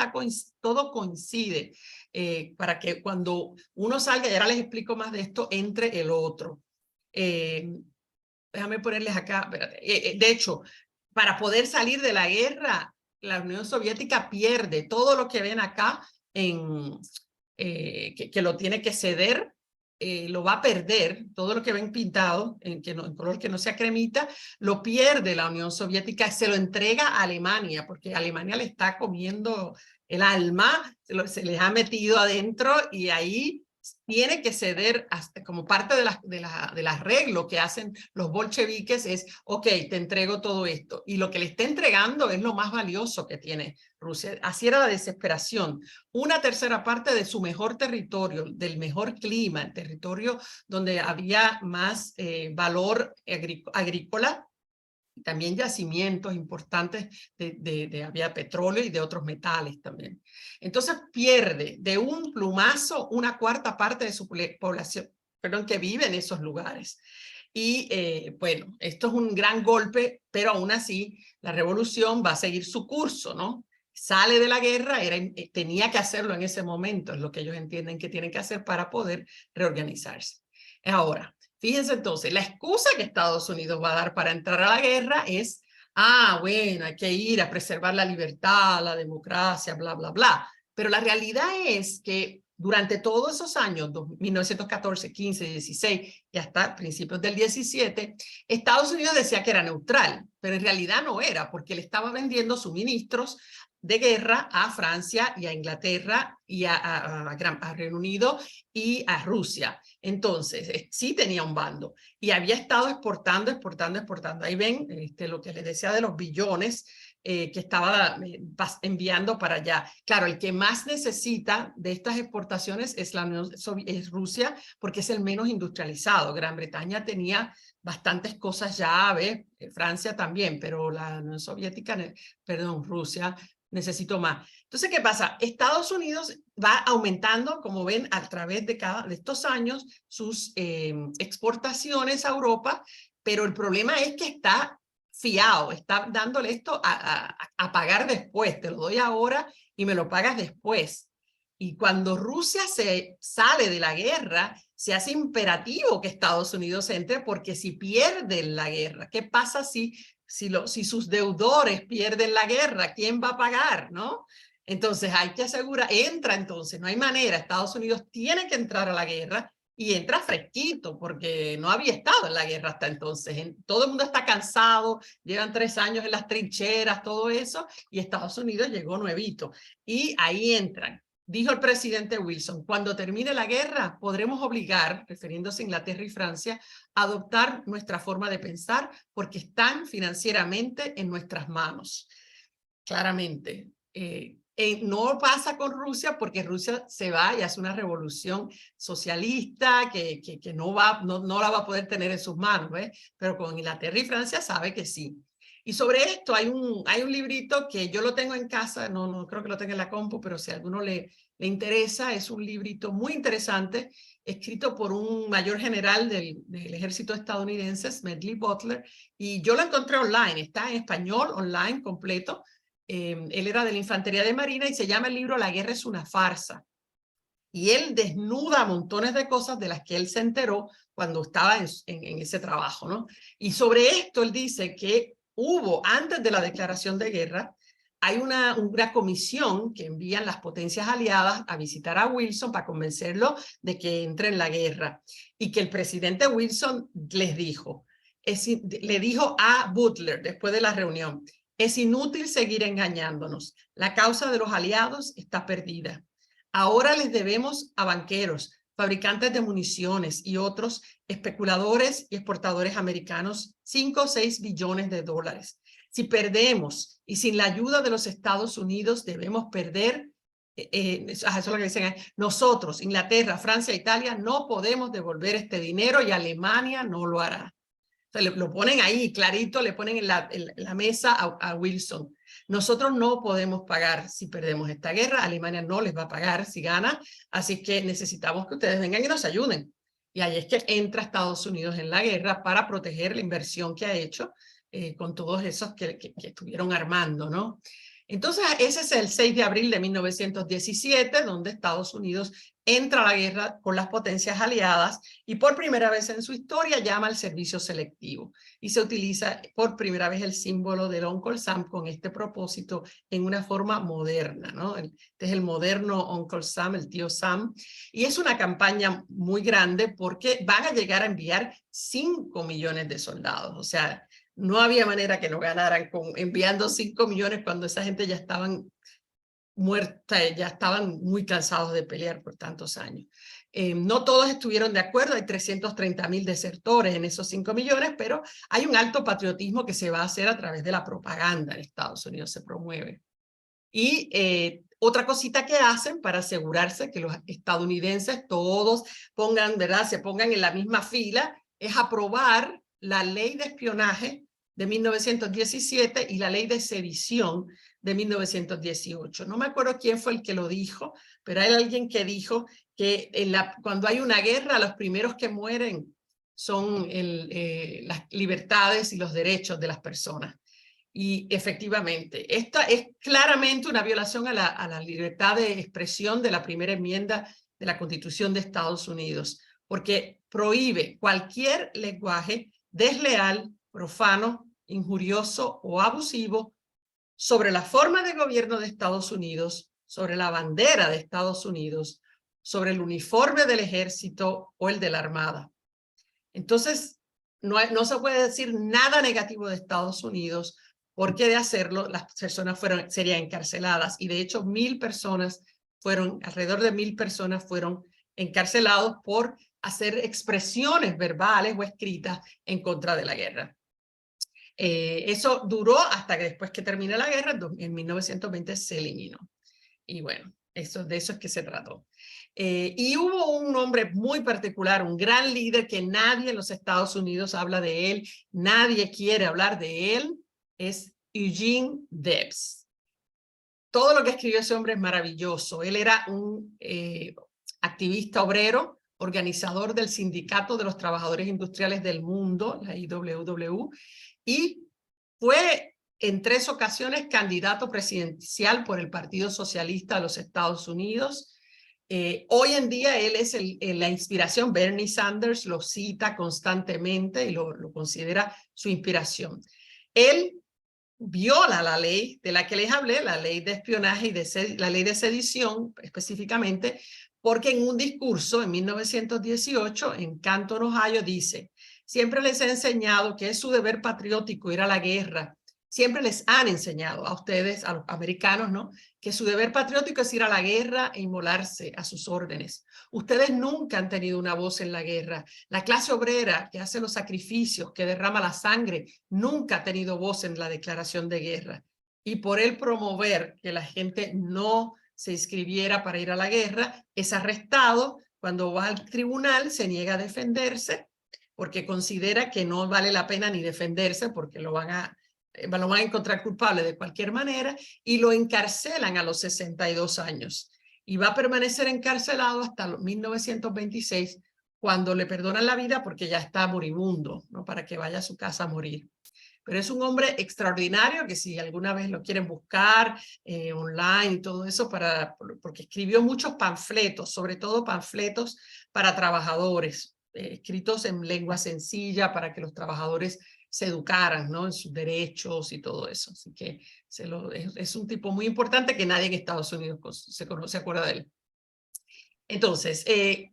coincide para que cuando uno salga, y ahora les explico más de esto, entre el otro. Déjame ponerles acá, espérate. De hecho, para poder salir de la guerra, la Unión Soviética pierde todo lo que ven acá, que lo tiene que ceder, lo va a perder, todo lo que ven pintado, en color que no sea cremita, lo pierde la Unión Soviética, se lo entrega a Alemania, porque Alemania le está comiendo el alma, se les ha metido adentro y ahí tiene que ceder hasta como parte del arreglo que hacen los bolcheviques es, ok, te entrego todo esto. Y lo que le está entregando es lo más valioso que tiene Rusia. Así era la desesperación. Una tercera parte de su mejor territorio, del mejor clima, el territorio donde había más valor agrícola, también yacimientos importantes había petróleo y de otros metales también. Entonces pierde de un plumazo una cuarta parte de su población, perdón, que vive en esos lugares. Y bueno, esto es un gran golpe, pero aún así la revolución va a seguir su curso, ¿no? Sale de la guerra, tenía que hacerlo en ese momento, es lo que ellos entienden que tienen que hacer para poder reorganizarse. Ahora, fíjense entonces, la excusa que Estados Unidos va a dar para entrar a la guerra es, bueno, hay que ir a preservar la libertad, la democracia, bla, bla, bla. Pero la realidad es que durante todos esos años, 1914, 15, 16 y hasta principios del 17, Estados Unidos decía que era neutral, pero en realidad no era, porque le estaba vendiendo suministros de guerra a Francia y a Inglaterra y a Reino Unido y a Rusia. Entonces, sí tenía un bando y había estado exportando. Ahí ven lo que les decía de los billones que estaba enviando para allá. Claro, el que más necesita de estas exportaciones es es Rusia, porque es el menos industrializado. Gran Bretaña tenía bastantes cosas ya, Francia también, pero la Unión Soviética, perdón, Rusia necesito más. Entonces, ¿qué pasa? Estados Unidos va aumentando, como ven, a través de estos años, sus exportaciones a Europa, pero el problema es que está fiado, está dándole esto a pagar después, te lo doy ahora y me lo pagas después. Y cuando Rusia se sale de la guerra, se hace imperativo que Estados Unidos entre, porque si pierden la guerra, ¿qué pasa si sus deudores pierden la guerra? ¿Quién va a pagar, no? Entonces hay que asegurar, entra entonces, no hay manera, Estados Unidos tiene que entrar a la guerra y entra fresquito, porque no había estado en la guerra hasta entonces. Todo el mundo está cansado, llevan 3 años en las trincheras, todo eso, y Estados Unidos llegó nuevito. Y ahí entran. Dijo el presidente Wilson, cuando termine la guerra podremos obligar, refiriéndose a Inglaterra y Francia, a adoptar nuestra forma de pensar porque están financieramente en nuestras manos. Claramente. No pasa con Rusia porque Rusia se va y hace una revolución socialista que no la va a poder tener en sus manos, pero con Inglaterra y Francia sabe que sí. Y sobre esto hay un librito que yo lo tengo en casa, no creo que lo tenga en la compu, pero si a alguno le interesa, es un librito muy interesante, escrito por un mayor general del ejército estadounidense, Smedley Butler, y yo lo encontré online, está en español, online, completo. Él era de la Infantería de Marina y se llama el libro La guerra es una farsa. Y él desnuda montones de cosas de las que él se enteró cuando estaba en ese trabajo, ¿no? Y sobre esto él dice que hubo, antes de la declaración de guerra, hay una comisión que envían las potencias aliadas a visitar a Wilson para convencerlo de que entre en la guerra. Y que el presidente Wilson les dijo, le dijo a Butler después de la reunión, es inútil seguir engañándonos. La causa de los aliados está perdida. Ahora les debemos a banqueros, fabricantes de municiones y otros especuladores y exportadores americanos 5 o 6 billones de dólares. Si perdemos y sin la ayuda de los Estados Unidos debemos perder, eso es lo que dicen, nosotros, Inglaterra, Francia, Italia, no podemos devolver este dinero y Alemania no lo hará. O sea, lo ponen ahí clarito, le ponen en la mesa a Wilson. Nosotros no podemos pagar si perdemos esta guerra, Alemania no les va a pagar si gana, así que necesitamos que ustedes vengan y nos ayuden. Y ahí es que entra Estados Unidos en la guerra para proteger la inversión que ha hecho con todos esos que estuvieron armando, ¿no? Entonces, ese es el 6 de abril de 1917, donde Estados Unidos entra a la guerra con las potencias aliadas y por primera vez en su historia llama al servicio selectivo. Y se utiliza por primera vez el símbolo del Uncle Sam con este propósito en una forma moderna, ¿no? Este es el moderno Uncle Sam, el tío Sam. Y es una campaña muy grande porque van a llegar a enviar 5 millones de soldados. O sea, no había manera que no ganaran enviando 5 millones cuando esa gente ya estaban muerta, ya estaban muy cansados de pelear por tantos años. No todos estuvieron de acuerdo, hay 330.000 desertores en esos 5 millones, pero hay un alto patriotismo que se va a hacer a través de la propaganda en Estados Unidos, se promueve. Y otra cosita que hacen para asegurarse que los estadounidenses todos pongan, ¿verdad?, se pongan en la misma fila, es aprobar la ley de espionaje de 1917 y la ley de sedición de 1918. No me acuerdo quién fue el que lo dijo, pero hay alguien que dijo que cuando hay una guerra, los primeros que mueren son las libertades y los derechos de las personas. Y efectivamente, esta es claramente una violación a la libertad de expresión de la primera enmienda de la Constitución de Estados Unidos, porque prohíbe cualquier lenguaje desleal, profano, injurioso o abusivo sobre la forma de gobierno de Estados Unidos, sobre la bandera de Estados Unidos, sobre el uniforme del ejército o el de la armada. Entonces, no se puede decir nada negativo de Estados Unidos, porque de hacerlo las personas serían encarceladas. Y de hecho, alrededor de 1.000 personas fueron encarcelados por hacer expresiones verbales o escritas en contra de la guerra. Eso duró hasta que después que termina la guerra, en 1920 se eliminó. Y bueno, de eso es que se trató. Y hubo un hombre muy particular, un gran líder que nadie en los Estados Unidos habla de él, nadie quiere hablar de él, es Eugene Debs. Todo lo que escribió ese hombre es maravilloso. Él era un activista obrero, organizador del Sindicato de los Trabajadores Industriales del Mundo, la IWW, y fue en 3 ocasiones candidato presidencial por el Partido Socialista de los Estados Unidos. Hoy en día él es la inspiración. Bernie Sanders lo cita constantemente y lo considera su inspiración. Él viola la ley de la que les hablé, la ley de espionaje y la ley de sedición específicamente, porque en un discurso en 1918 en Canton, Ohio, dice: siempre les he enseñado que es su deber patriótico ir a la guerra. Siempre les han enseñado a ustedes, a los americanos, ¿no?, que su deber patriótico es ir a la guerra e inmolarse a sus órdenes. Ustedes nunca han tenido una voz en la guerra. La clase obrera que hace los sacrificios, que derrama la sangre, nunca ha tenido voz en la declaración de guerra. Y por él promover que la gente no se inscribiera para ir a la guerra, es arrestado. Cuando va al tribunal se niega a defenderse porque considera que no vale la pena ni defenderse porque lo van a encontrar culpable de cualquier manera, y lo encarcelan a los 62 años. Y va a permanecer encarcelado hasta los 1926, cuando le perdonan la vida porque ya está moribundo, ¿no?, para que vaya a su casa a morir. Pero es un hombre extraordinario que si alguna vez lo quieren buscar online y todo eso, porque escribió muchos panfletos, sobre todo panfletos para trabajadores, escritos en lengua sencilla para que los trabajadores se educaran, ¿no?, en sus derechos y todo eso. Así que es un tipo muy importante que nadie en Estados Unidos se acuerda de él. Entonces,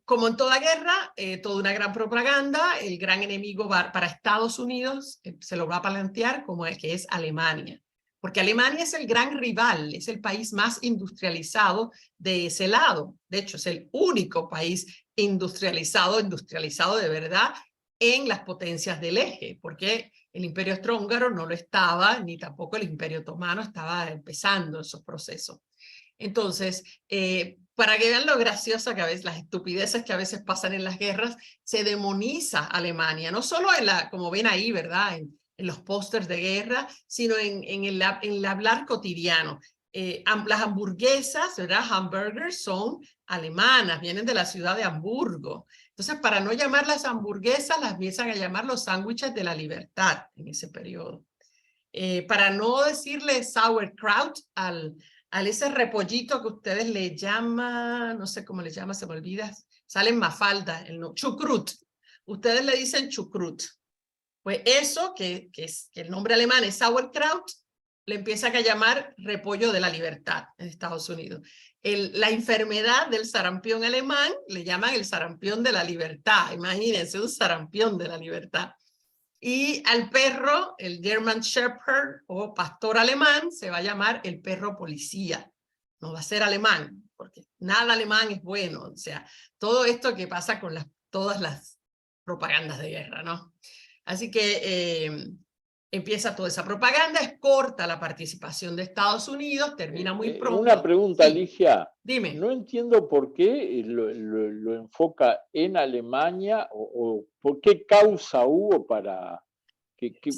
como en toda guerra, toda una gran propaganda, el gran enemigo para Estados Unidos se lo va a plantear como el que es Alemania. Porque Alemania es el gran rival, es el país más industrializado de ese lado. De hecho, es el único país industrializado de verdad en las potencias del eje, porque el Imperio Austrohúngaro no lo estaba, ni tampoco el Imperio Otomano estaba empezando esos procesos. Entonces, para que vean lo graciosa que a veces, las estupideces que a veces pasan en las guerras, se demoniza a Alemania, no solo como ven ahí, ¿verdad? En los pósters de guerra, sino en el hablar cotidiano. Las hamburguesas, ¿verdad? Hamburgers son alemanas, vienen de la ciudad de Hamburgo. Entonces, para no llamarlas hamburguesas, las empiezan a llamar los sándwiches de la libertad en ese periodo. Para no decirle sauerkraut a ese repollito que ustedes le llaman, no sé cómo le llaman, se me olvida, sale en Mafalda, chucrut. Ustedes le dicen chucrut. Pues eso, que el nombre alemán es sauerkraut, le empiezan a llamar repollo de la libertad en Estados Unidos. La enfermedad del sarampión alemán le llaman el sarampión de la libertad. Imagínense, un sarampión de la libertad. Y al perro, el German Shepherd o pastor alemán, se va a llamar el perro policía. No va a ser alemán, porque nada alemán es bueno. O sea, todo esto que pasa con todas las propagandas de guerra, ¿no? Así que empieza toda esa propaganda, es corta la participación de Estados Unidos, termina muy pronto. Una pregunta, sí. Alicia. Dime. No entiendo por qué lo enfoca en Alemania o por qué causa hubo para...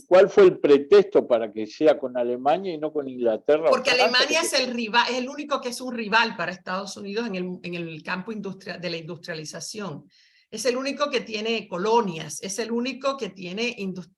¿Cuál fue el pretexto para que sea con Alemania y no con Inglaterra? Porque Alemania es el rival, es el único que es un rival para Estados Unidos en el campo de la industrialización. Es el único que tiene colonias, es el único que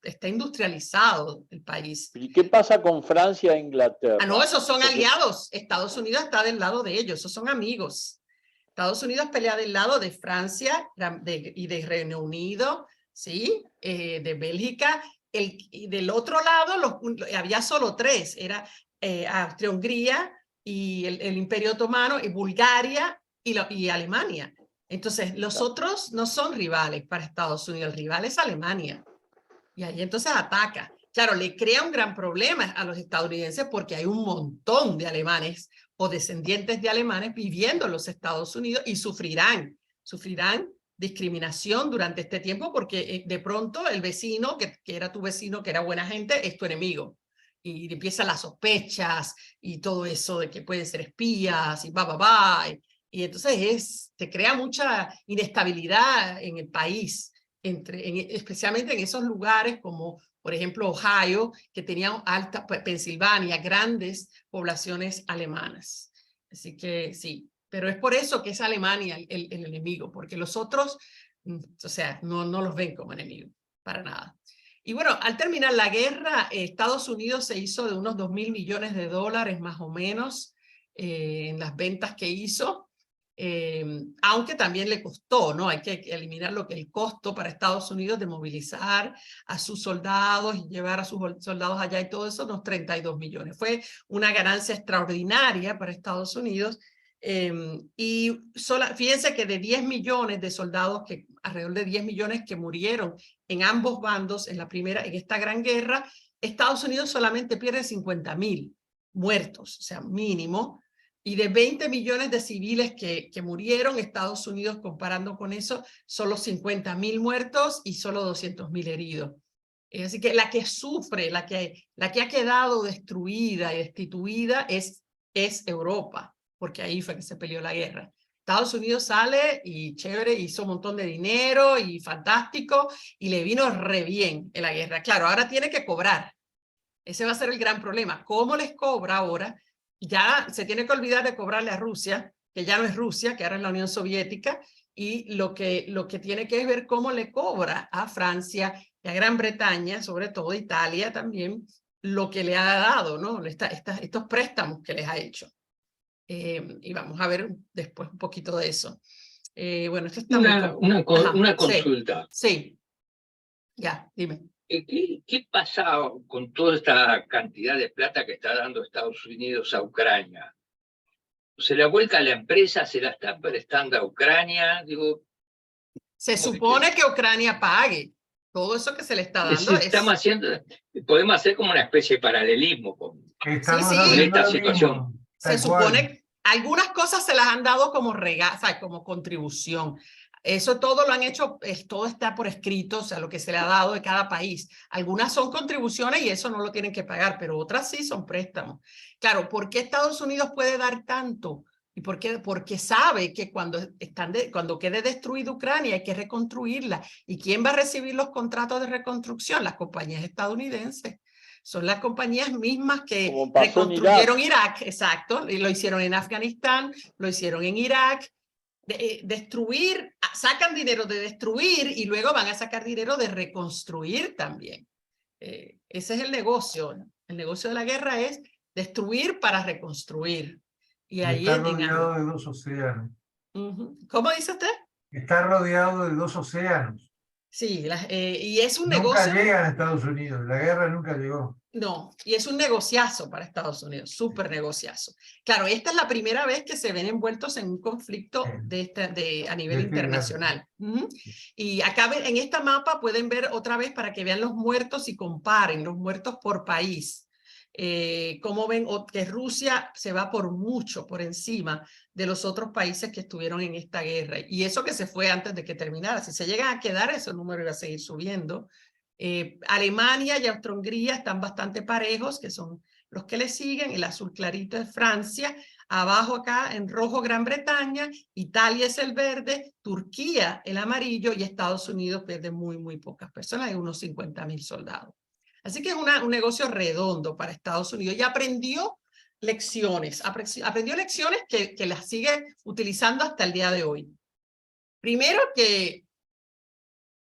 está industrializado el país. ¿Y qué pasa con Francia e Inglaterra? Ah, no, esos son aliados. Estados Unidos está del lado de ellos, esos son amigos. Estados Unidos pelea del lado de Francia y de Reino Unido, ¿sí? De Bélgica. Y del otro lado había solo tres, era Austria-Hungría y el Imperio Otomano y Bulgaria y Alemania. Entonces, los otros no son rivales para Estados Unidos, el rival es Alemania. Y ahí entonces ataca. Claro, le crea un gran problema a los estadounidenses porque hay un montón de alemanes o descendientes de alemanes viviendo en los Estados Unidos y sufrirán discriminación durante este tiempo porque de pronto el vecino, que era tu vecino, que era buena gente, es tu enemigo. Y empiezan las sospechas y todo eso de que pueden ser espías y y entonces te crea mucha inestabilidad en el país, especialmente en esos lugares como, por ejemplo, Ohio, que tenía Pensilvania, grandes poblaciones alemanas. Así que sí, pero es por eso que es Alemania el enemigo, porque los otros, o sea, no los ven como enemigos, para nada. Y bueno, al terminar la guerra, Estados Unidos se hizo de unos 2.000 millones de dólares más o menos en las ventas que hizo. Aunque también le costó, ¿no? Hay que eliminar lo que el costo para Estados Unidos de movilizar a sus soldados y llevar a sus soldados allá y todo eso, unos 32 millones. Fue una ganancia extraordinaria para Estados Unidos. Fíjense que de 10 millones de soldados, alrededor de 10 millones que murieron en ambos bandos en esta gran guerra, Estados Unidos solamente pierde 50.000 muertos, o sea, mínimo. Y de 20 millones de civiles que murieron, Estados Unidos, comparando con eso, solo 50.000 muertos y solo 200.000 heridos. Así que la que sufre, la que ha quedado destruida y destituida es Europa, porque ahí fue que se peleó la guerra. Estados Unidos sale y chévere, hizo un montón de dinero y fantástico, y le vino re bien en la guerra. Claro, ahora tiene que cobrar. Ese va a ser el gran problema. ¿Cómo les cobra ahora? Ya se tiene que olvidar de cobrarle a Rusia, que ya no es Rusia, que ahora es la Unión Soviética, y lo que tiene que ver cómo le cobra a Francia y a Gran Bretaña, sobre todo Italia también, lo que le ha dado, ¿no? Estos préstamos que les ha hecho. Y vamos a ver después un poquito de eso. Bueno, esto está una consulta. Sí. Ya, dime. ¿Qué pasa con toda esta cantidad de plata que está dando Estados Unidos a Ucrania? ¿Se la vuelca a la empresa? ¿Se la está prestando a Ucrania? Digo, se supone que Ucrania pague todo eso que se le está dando. Podemos hacer como una especie de paralelismo con esta situación. Se supone que algunas cosas se las han dado como como contribución. Eso todo lo han hecho, todo está por escrito, o sea, lo que se le ha dado de cada país. Algunas son contribuciones y eso no lo tienen que pagar, pero otras sí son préstamos. Claro, ¿por qué Estados Unidos puede dar tanto? ¿Y por qué? Porque sabe que cuando quede destruida Ucrania hay que reconstruirla. ¿Y quién va a recibir los contratos de reconstrucción? Las compañías estadounidenses. Son las compañías mismas que reconstruyeron Irak, exacto, y lo hicieron en Afganistán, lo hicieron en Irak. Destruir, sacan dinero de destruir y luego van a sacar dinero de reconstruir también. Ese es el negocio. El negocio de la guerra es destruir para reconstruir. Y ahí está rodeado de 2 océanos. ¿Cómo dice usted? Está rodeado de 2 océanos. Sí, y es un Nunca negocio. llegan a Estados Unidos, la guerra nunca llegó. No, y es un negociazo para Estados Unidos, súper negociazo. Claro, esta es la primera vez que se ven envueltos en un conflicto a nivel internacional. Y acá en esta mapa pueden ver otra vez para que vean los muertos y comparen los muertos por país. Cómo ven que Rusia se va por mucho por encima de los otros países que estuvieron en esta guerra. Y eso que se fue antes de que terminara. Si se llegan a quedar, ese número iba a seguir subiendo. Alemania y Austria-Hungría están bastante parejos, que son los que le siguen. El azul clarito es Francia. Abajo acá en rojo Gran Bretaña. Italia es el verde. Turquía el amarillo. Y Estados Unidos pierde muy pocas personas. Hay unos 50.000 soldados. Así que es un negocio redondo para Estados Unidos. Y aprendió lecciones. Aprendió lecciones que las sigue utilizando hasta el día de hoy. Primero que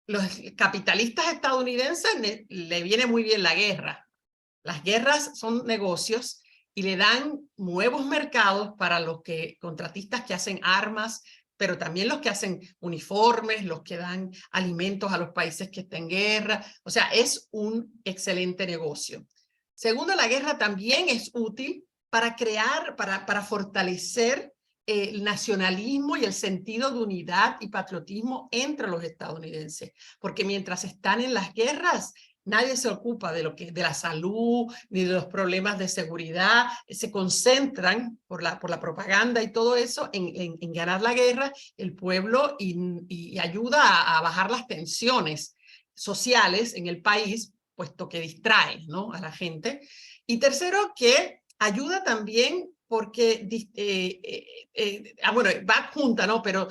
los capitalistas estadounidenses le viene muy bien la guerra. Las guerras son negocios y le dan nuevos mercados para los contratistas que hacen armas, pero también los que hacen uniformes, los que dan alimentos a los países que están en guerra. O sea, es un excelente negocio. Segundo, la guerra también es útil para fortalecer el nacionalismo y el sentido de unidad y patriotismo entre los estadounidenses, porque mientras están en las guerras, nadie se ocupa de la salud ni de los problemas de seguridad, se concentran por la propaganda y todo eso en ganar la guerra, el pueblo, y ayuda a bajar las tensiones sociales en el país, puesto que distrae, ¿no?, a la gente. Y tercero, que ayuda también porque, bueno, va junta, ¿no? Pero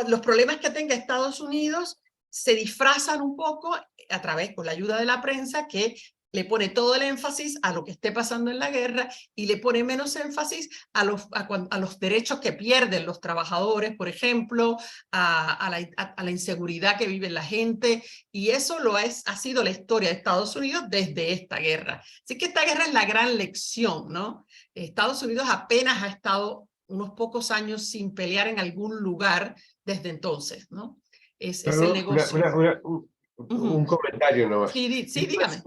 los problemas que tenga Estados Unidos se disfrazan un poco a través, con la ayuda de la prensa, que le pone todo el énfasis a lo que esté pasando en la guerra y le pone menos énfasis a los derechos que pierden los trabajadores, por ejemplo, a la inseguridad que vive la gente, y eso ha sido la historia de Estados Unidos desde esta guerra. Así que esta guerra es la gran lección, ¿no? Estados Unidos apenas ha estado unos pocos años sin pelear en algún lugar desde entonces, ¿no? Es el negocio. Un comentario nomás. Sí, dígame.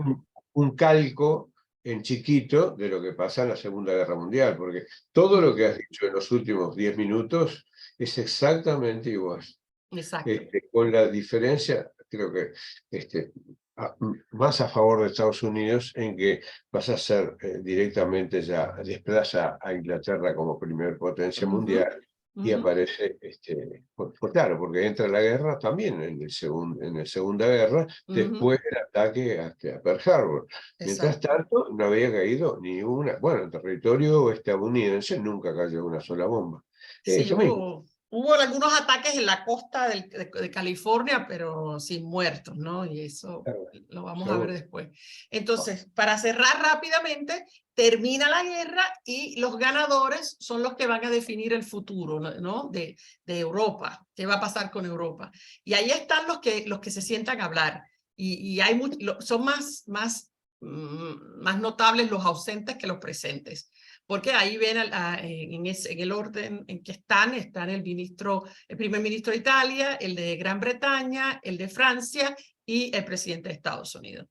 Un calco en chiquito de lo que pasa en la Segunda Guerra Mundial, porque todo lo que has dicho en los últimos 10 minutos es exactamente igual. Exacto. Con la diferencia, creo que más a favor de Estados Unidos, en que pasa a ser directamente ya, desplaza a Inglaterra como primer potencia mundial. Y aparece, claro, porque entra la guerra también en la Segunda Guerra, después del ataque a Pearl Harbor. Mientras tanto, no había caído ni una, bueno, en territorio estadounidense nunca cayó una sola bomba. Sí, hubo algunos ataques en la costa de California, pero sin muertos, ¿no? Y eso lo vamos a ver después. Entonces, para cerrar rápidamente, termina la guerra y los ganadores son los que van a definir el futuro, ¿no?, de Europa. ¿Qué va a pasar con Europa? Y ahí están los que se sientan a hablar. Y son más notables los ausentes que los presentes, porque ahí ven en el orden en que están el primer ministro de Italia, el de Gran Bretaña, el de Francia y el presidente de Estados Unidos.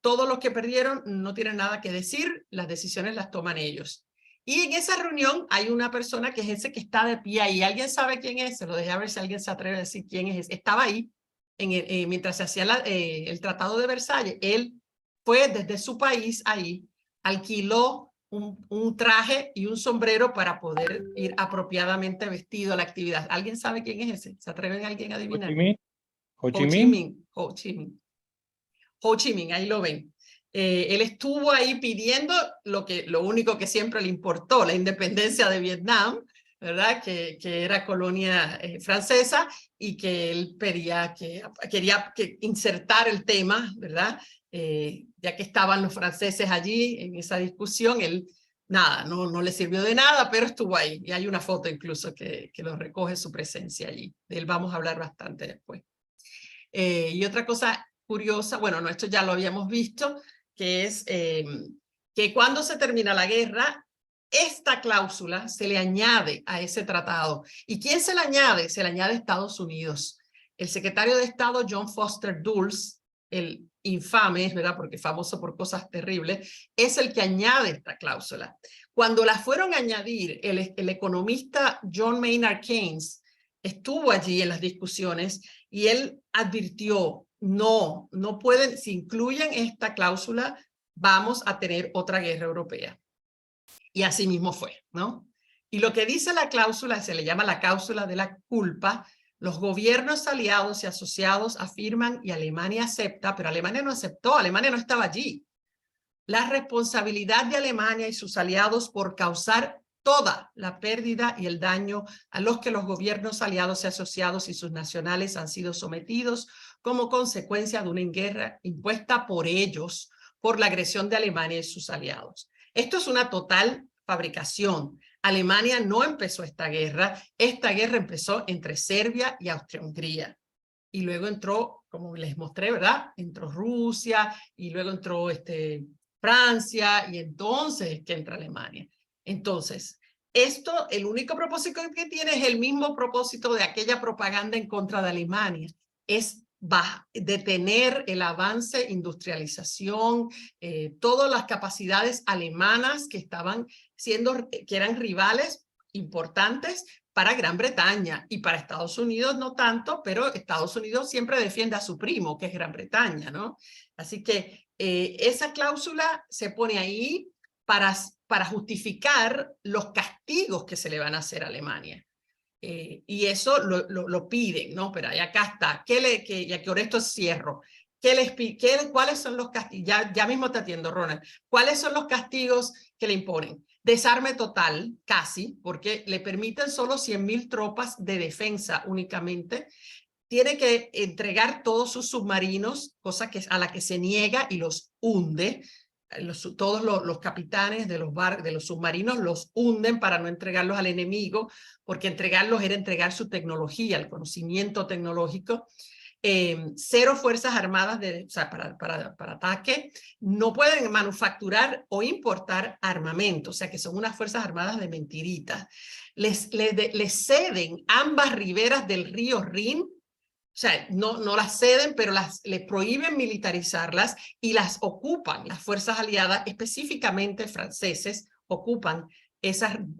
Todos los que perdieron no tienen nada que decir, las decisiones las toman ellos. Y en esa reunión hay una persona que es ese que está de pie ahí. ¿Alguien sabe quién es? Se lo dejé a ver si alguien se atreve a decir quién es ese. Estaba ahí mientras se hacía el Tratado de Versalles. Él fue desde su país ahí, alquiló un traje y un sombrero para poder ir apropiadamente vestido a la actividad. ¿Alguien sabe quién es ese? ¿Se atreven alguien a Ho adivinar? Chi Minh. Ho Chi Ho Chi Minh. Minh. Ho Chi Minh. Ho Chi Minh, ahí lo ven. Él estuvo ahí pidiendo lo único que siempre le importó, la independencia de Vietnam, ¿verdad? Que era colonia francesa, y que él quería insertar el tema, ¿verdad? Ya que estaban los franceses allí en esa discusión, él nada, no le sirvió de nada, pero estuvo ahí. Y hay una foto incluso que lo recoge su presencia allí. De él vamos a hablar bastante después. Y otra cosa curiosa, bueno, no, esto ya lo habíamos visto, que es que cuando se termina la guerra, esta cláusula se le añade a ese tratado. ¿Y quién se le añade? Se le añade Estados Unidos. El secretario de Estado John Foster Dulles, el infame, ¿verdad? Porque famoso por cosas terribles, es el que añade esta cláusula. Cuando la fueron a añadir, el economista John Maynard Keynes estuvo allí en las discusiones y él advirtió, no pueden, si incluyen esta cláusula, vamos a tener otra guerra europea. Y así mismo fue, ¿no? Y lo que dice la cláusula, se le llama la cláusula de la culpa. Los gobiernos aliados y asociados afirman y Alemania acepta, pero Alemania no aceptó, Alemania no estaba allí. La responsabilidad de Alemania y sus aliados por causar toda la pérdida y el daño a los que los gobiernos aliados y asociados y sus nacionales han sido sometidos como consecuencia de una guerra impuesta por ellos por la agresión de Alemania y sus aliados. Esto es una total fabricación. Alemania no empezó esta guerra empezó entre Serbia y Austria-Hungría. Y luego entró, como les mostré, ¿verdad? Entró Rusia y luego entró Francia y entonces que entra Alemania. Entonces, esto, el único propósito que tiene es el mismo propósito de aquella propaganda en contra de Alemania, es detener el avance, industrialización, todas las capacidades alemanas que eran rivales importantes para Gran Bretaña y para Estados Unidos no tanto, pero Estados Unidos siempre defiende a su primo, que es Gran Bretaña, ¿no? Así que esa cláusula se pone ahí para justificar los castigos que se le van a hacer a Alemania. Y eso lo piden, ¿no? Pero acá está, y aquí ahora esto cierro. ¿Cuáles son los castigos? Ya mismo te atiendo, Ronald. ¿Cuáles son los castigos que le imponen? Desarme total, casi, porque le permiten solo 100.000 tropas de defensa únicamente. Tiene que entregar todos sus submarinos, cosa a la que se niega y los hunde. Todos los capitanes de los submarinos los hunden para no entregarlos al enemigo, porque entregarlos era entregar su tecnología, el conocimiento tecnológico. 0 fuerzas armadas para ataque. No pueden manufacturar o importar armamento, o sea que son unas fuerzas armadas de mentiritas. Les ceden ambas riberas del río Rin. O sea, no las ceden, pero les prohíben militarizarlas y las ocupan. Las fuerzas aliadas, específicamente franceses, ocupan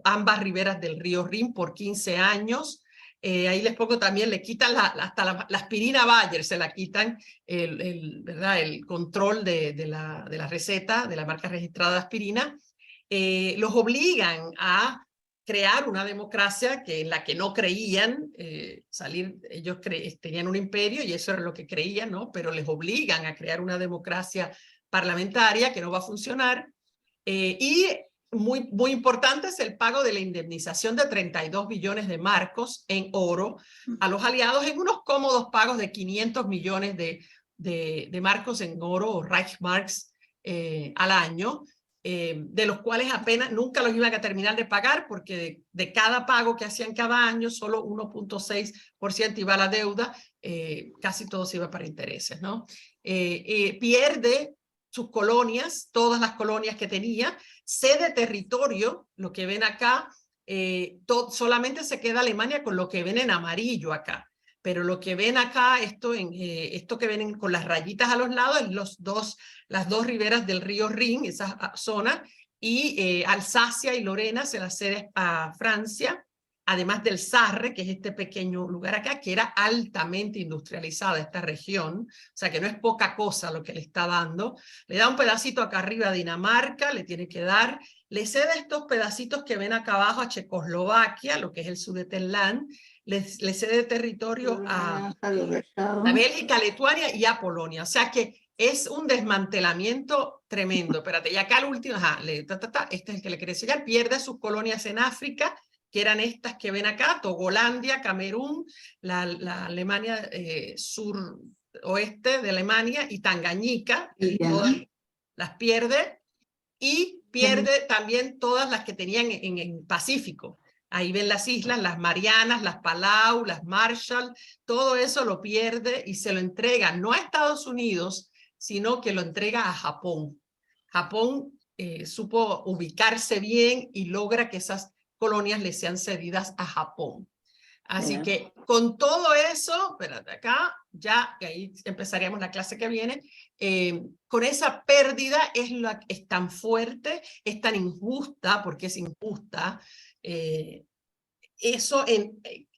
ambas riberas del río Rin por 15 años. Ahí les pongo también, le quitan hasta la aspirina Bayer, se la quitan ¿verdad? El control de la receta, de la marca registrada de aspirina. Los obligan a crear una democracia en la que no creían, ellos tenían un imperio y eso era lo que creían, ¿no? Pero les obligan a crear una democracia parlamentaria que no va a funcionar. Y muy importante es el pago de la indemnización de 32 billones de marcos en oro a los aliados en unos cómodos pagos de 500 millones de marcos en oro o Reichsmarks al año. De los cuales nunca los iban a terminar de pagar porque de cada pago que hacían cada año solo 1.6% iba a la deuda, casi todo se iba para intereses, ¿no? Pierde sus colonias, todas las colonias que tenía, cede territorio, lo que ven acá, solamente se queda Alemania con lo que ven en amarillo acá. Pero lo que ven acá, esto que ven con las rayitas a los lados, es las dos riberas del río Rin, esa zona, y Alsacia y Lorena se las cede a Francia, además del Sarre, que es este pequeño lugar acá, que era altamente industrializada esta región, o sea que no es poca cosa lo que le está dando. Le da un pedacito acá arriba a Dinamarca, le tiene que dar, le cede estos pedacitos que ven acá abajo a Checoslovaquia, lo que es el Sudetenland, le cede territorio a Bélgica, Lituania y a Polonia, o sea que es un desmantelamiento tremendo. Espérate, y acá el último, este es el que le quería enseñar, pierde sus colonias en África, que eran estas que ven acá, Togolandia, Camerún, la Alemania suroeste de Alemania y Tangañica, todas las pierde, y pierde también todas las que tenían en Pacífico. Ahí ven las islas, las Marianas, las Palau, las Marshall, todo eso lo pierde y se lo entrega, no a Estados Unidos, sino que lo entrega a Japón. Japón supo ubicarse bien y logra que esas colonias le sean cedidas a Japón. Así que con todo eso, espérate acá, ya ahí empezaríamos la clase que viene, con esa pérdida es tan fuerte, es tan injusta, porque es injusta, eso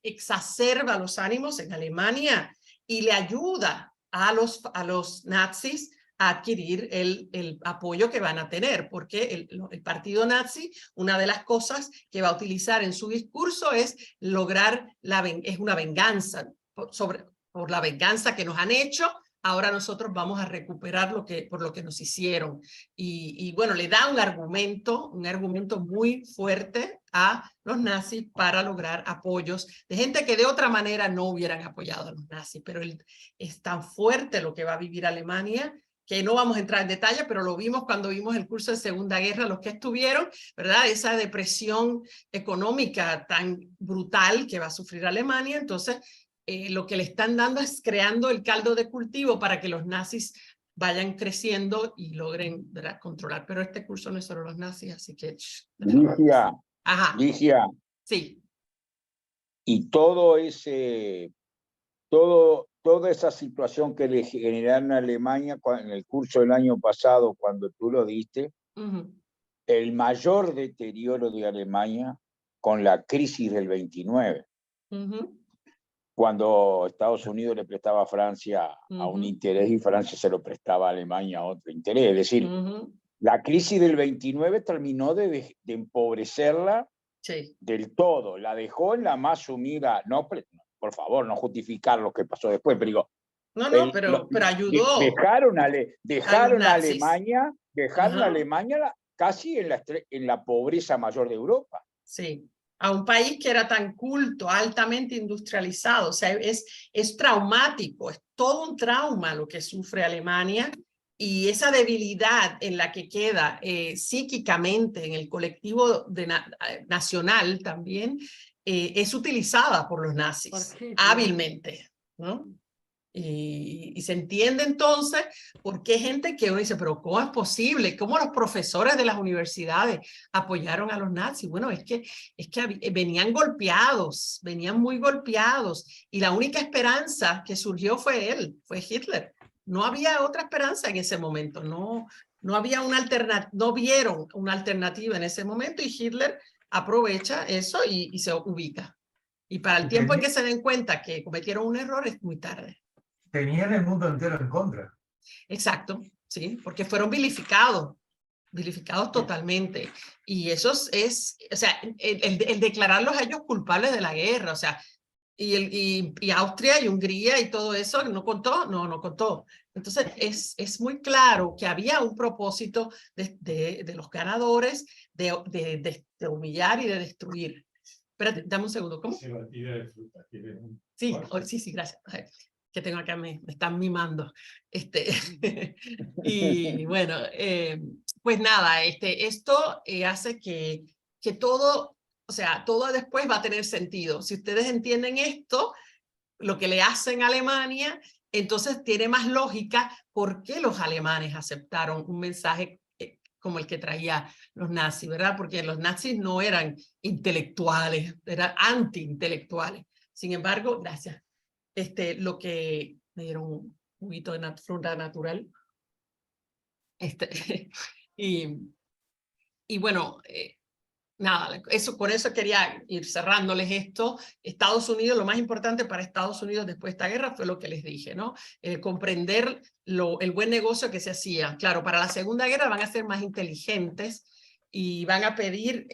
exacerba los ánimos en Alemania y le ayuda a los nazis a adquirir el apoyo que van a tener, porque el partido nazi, una de las cosas que va a utilizar en su discurso es lograr, es una venganza, por la venganza que nos han hecho, ahora nosotros vamos a recuperar por lo que nos hicieron. Y bueno, le da un argumento muy fuerte a los nazis para lograr apoyos de gente que de otra manera no hubieran apoyado a los nazis, pero es tan fuerte lo que va a vivir Alemania que no vamos a entrar en detalle, pero lo vimos cuando vimos el curso de Segunda Guerra, los que estuvieron, ¿verdad? Esa depresión económica tan brutal que va a sufrir Alemania, entonces lo que le están dando es creando el caldo de cultivo para que los nazis vayan creciendo y logren, ¿verdad?, controlar. Pero este curso no es sobre los nazis, así que... Ligia, Ajá. Ligia, Sí. y toda esa situación que le generaron a Alemania en el curso del año pasado, cuando tú lo diste, el mayor deterioro de Alemania con la crisis del 29, cuando Estados Unidos le prestaba a Francia a un interés y Francia se lo prestaba a Alemania a otro interés. Es decir, la crisis del 29 terminó de empobrecerla del todo, la dejó en la más sumida, no, por favor, no justificar lo que pasó después, pero digo, pero ayudó. Dejaron a Alemania, casi en la pobreza mayor de Europa. Sí, a un país que era tan culto, altamente industrializado, o sea, es traumático, es todo un trauma lo que sufre Alemania y esa debilidad en la que queda psíquicamente en el colectivo nacional también es utilizada por los nazis hábilmente, ¿no? Y se entiende entonces por qué gente que uno dice, pero ¿cómo es posible? ¿Cómo los profesores de las universidades apoyaron a los nazis? Bueno, es que venían golpeados, venían muy golpeados, y la única esperanza que surgió fue Hitler. No había otra esperanza en ese momento, no había una alternativa, no vieron una alternativa en ese momento, y Hitler aprovecha eso y se ubica. Y para el tiempo en que se den cuenta que cometieron un error es muy tarde. Tenían el mundo entero en contra. Exacto, sí, porque fueron vilificados totalmente. Y eso o sea, el declararlos a ellos culpables de la guerra, o sea, y Austria y Hungría y todo eso, ¿no contó? No contó. Entonces, es muy claro que había un propósito de los ganadores de humillar y de destruir. Espérate, dame un segundo, ¿cómo? Sí, gracias. Que tengo acá, me están mimando. Y bueno, pues nada, esto hace que todo, o sea, todo después va a tener sentido. Si ustedes entienden esto, lo que le hacen a Alemania, entonces tiene más lógica por qué los alemanes aceptaron un mensaje como el que traía los nazis, ¿verdad? Porque los nazis no eran intelectuales, eran anti-intelectuales. Sin embargo, gracias. Lo que me dieron un juguito de fruta natural. Y bueno, nada, por eso quería ir cerrándoles esto. Estados Unidos, lo más importante para Estados Unidos después de esta guerra fue lo que les dije, ¿no? Comprender el buen negocio que se hacía. Claro, para la Segunda Guerra van a ser más inteligentes y van a pedir,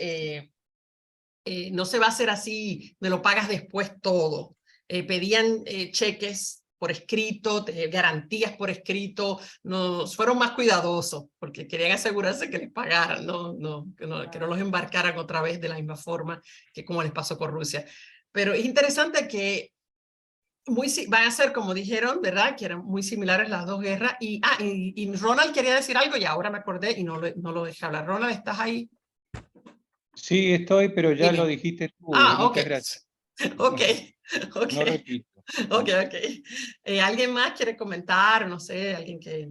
no se va a hacer así, me lo pagas después todo. Pedían cheques por escrito, garantías por escrito, fueron más cuidadosos porque querían asegurarse que les pagaran, que no los embarcaran otra vez de la misma forma que como les pasó con Rusia. Pero es interesante que van a ser, como dijeron, ¿verdad? Que eran muy similares las dos guerras. Y Ronald quería decir algo y ahora me acordé y no lo dejé hablar. Ronald, ¿estás ahí? Sí, estoy, pero ya lo dijiste tú. Muchas gracias. Ok. No repito. Ok. ¿Alguien más quiere comentar? No sé, alguien que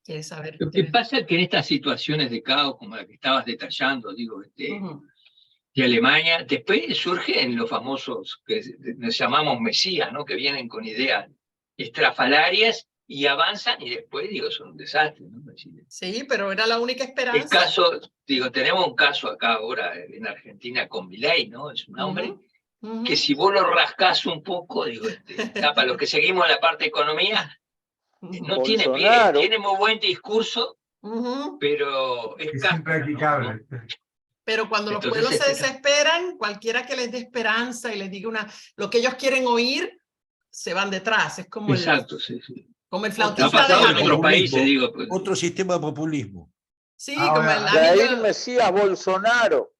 quiere saber. Lo que pasa es que en estas situaciones de caos, como la que estabas detallando, digo, de Alemania, después surgen los famosos que nos llamamos mesías, ¿no? Que vienen con ideas estrafalarias y avanzan y después, digo, son un desastre, ¿no? Sí, pero era la única esperanza. El caso, digo, tenemos un caso acá ahora en Argentina con Milei, ¿no? Es un hombre que si vos lo rascás un poco, digo, para los que seguimos la parte de economía, no tiene pie, tiene muy buen discurso, pero es impracticable. ¿no? Pero cuando los pueblos se desesperan, cualquiera que les dé esperanza y les diga lo que ellos quieren oír, se van detrás. Es como como el flautista de otros países, digo. Otro sistema de populismo. Sí, como el Jair Mesías Bolsonaro.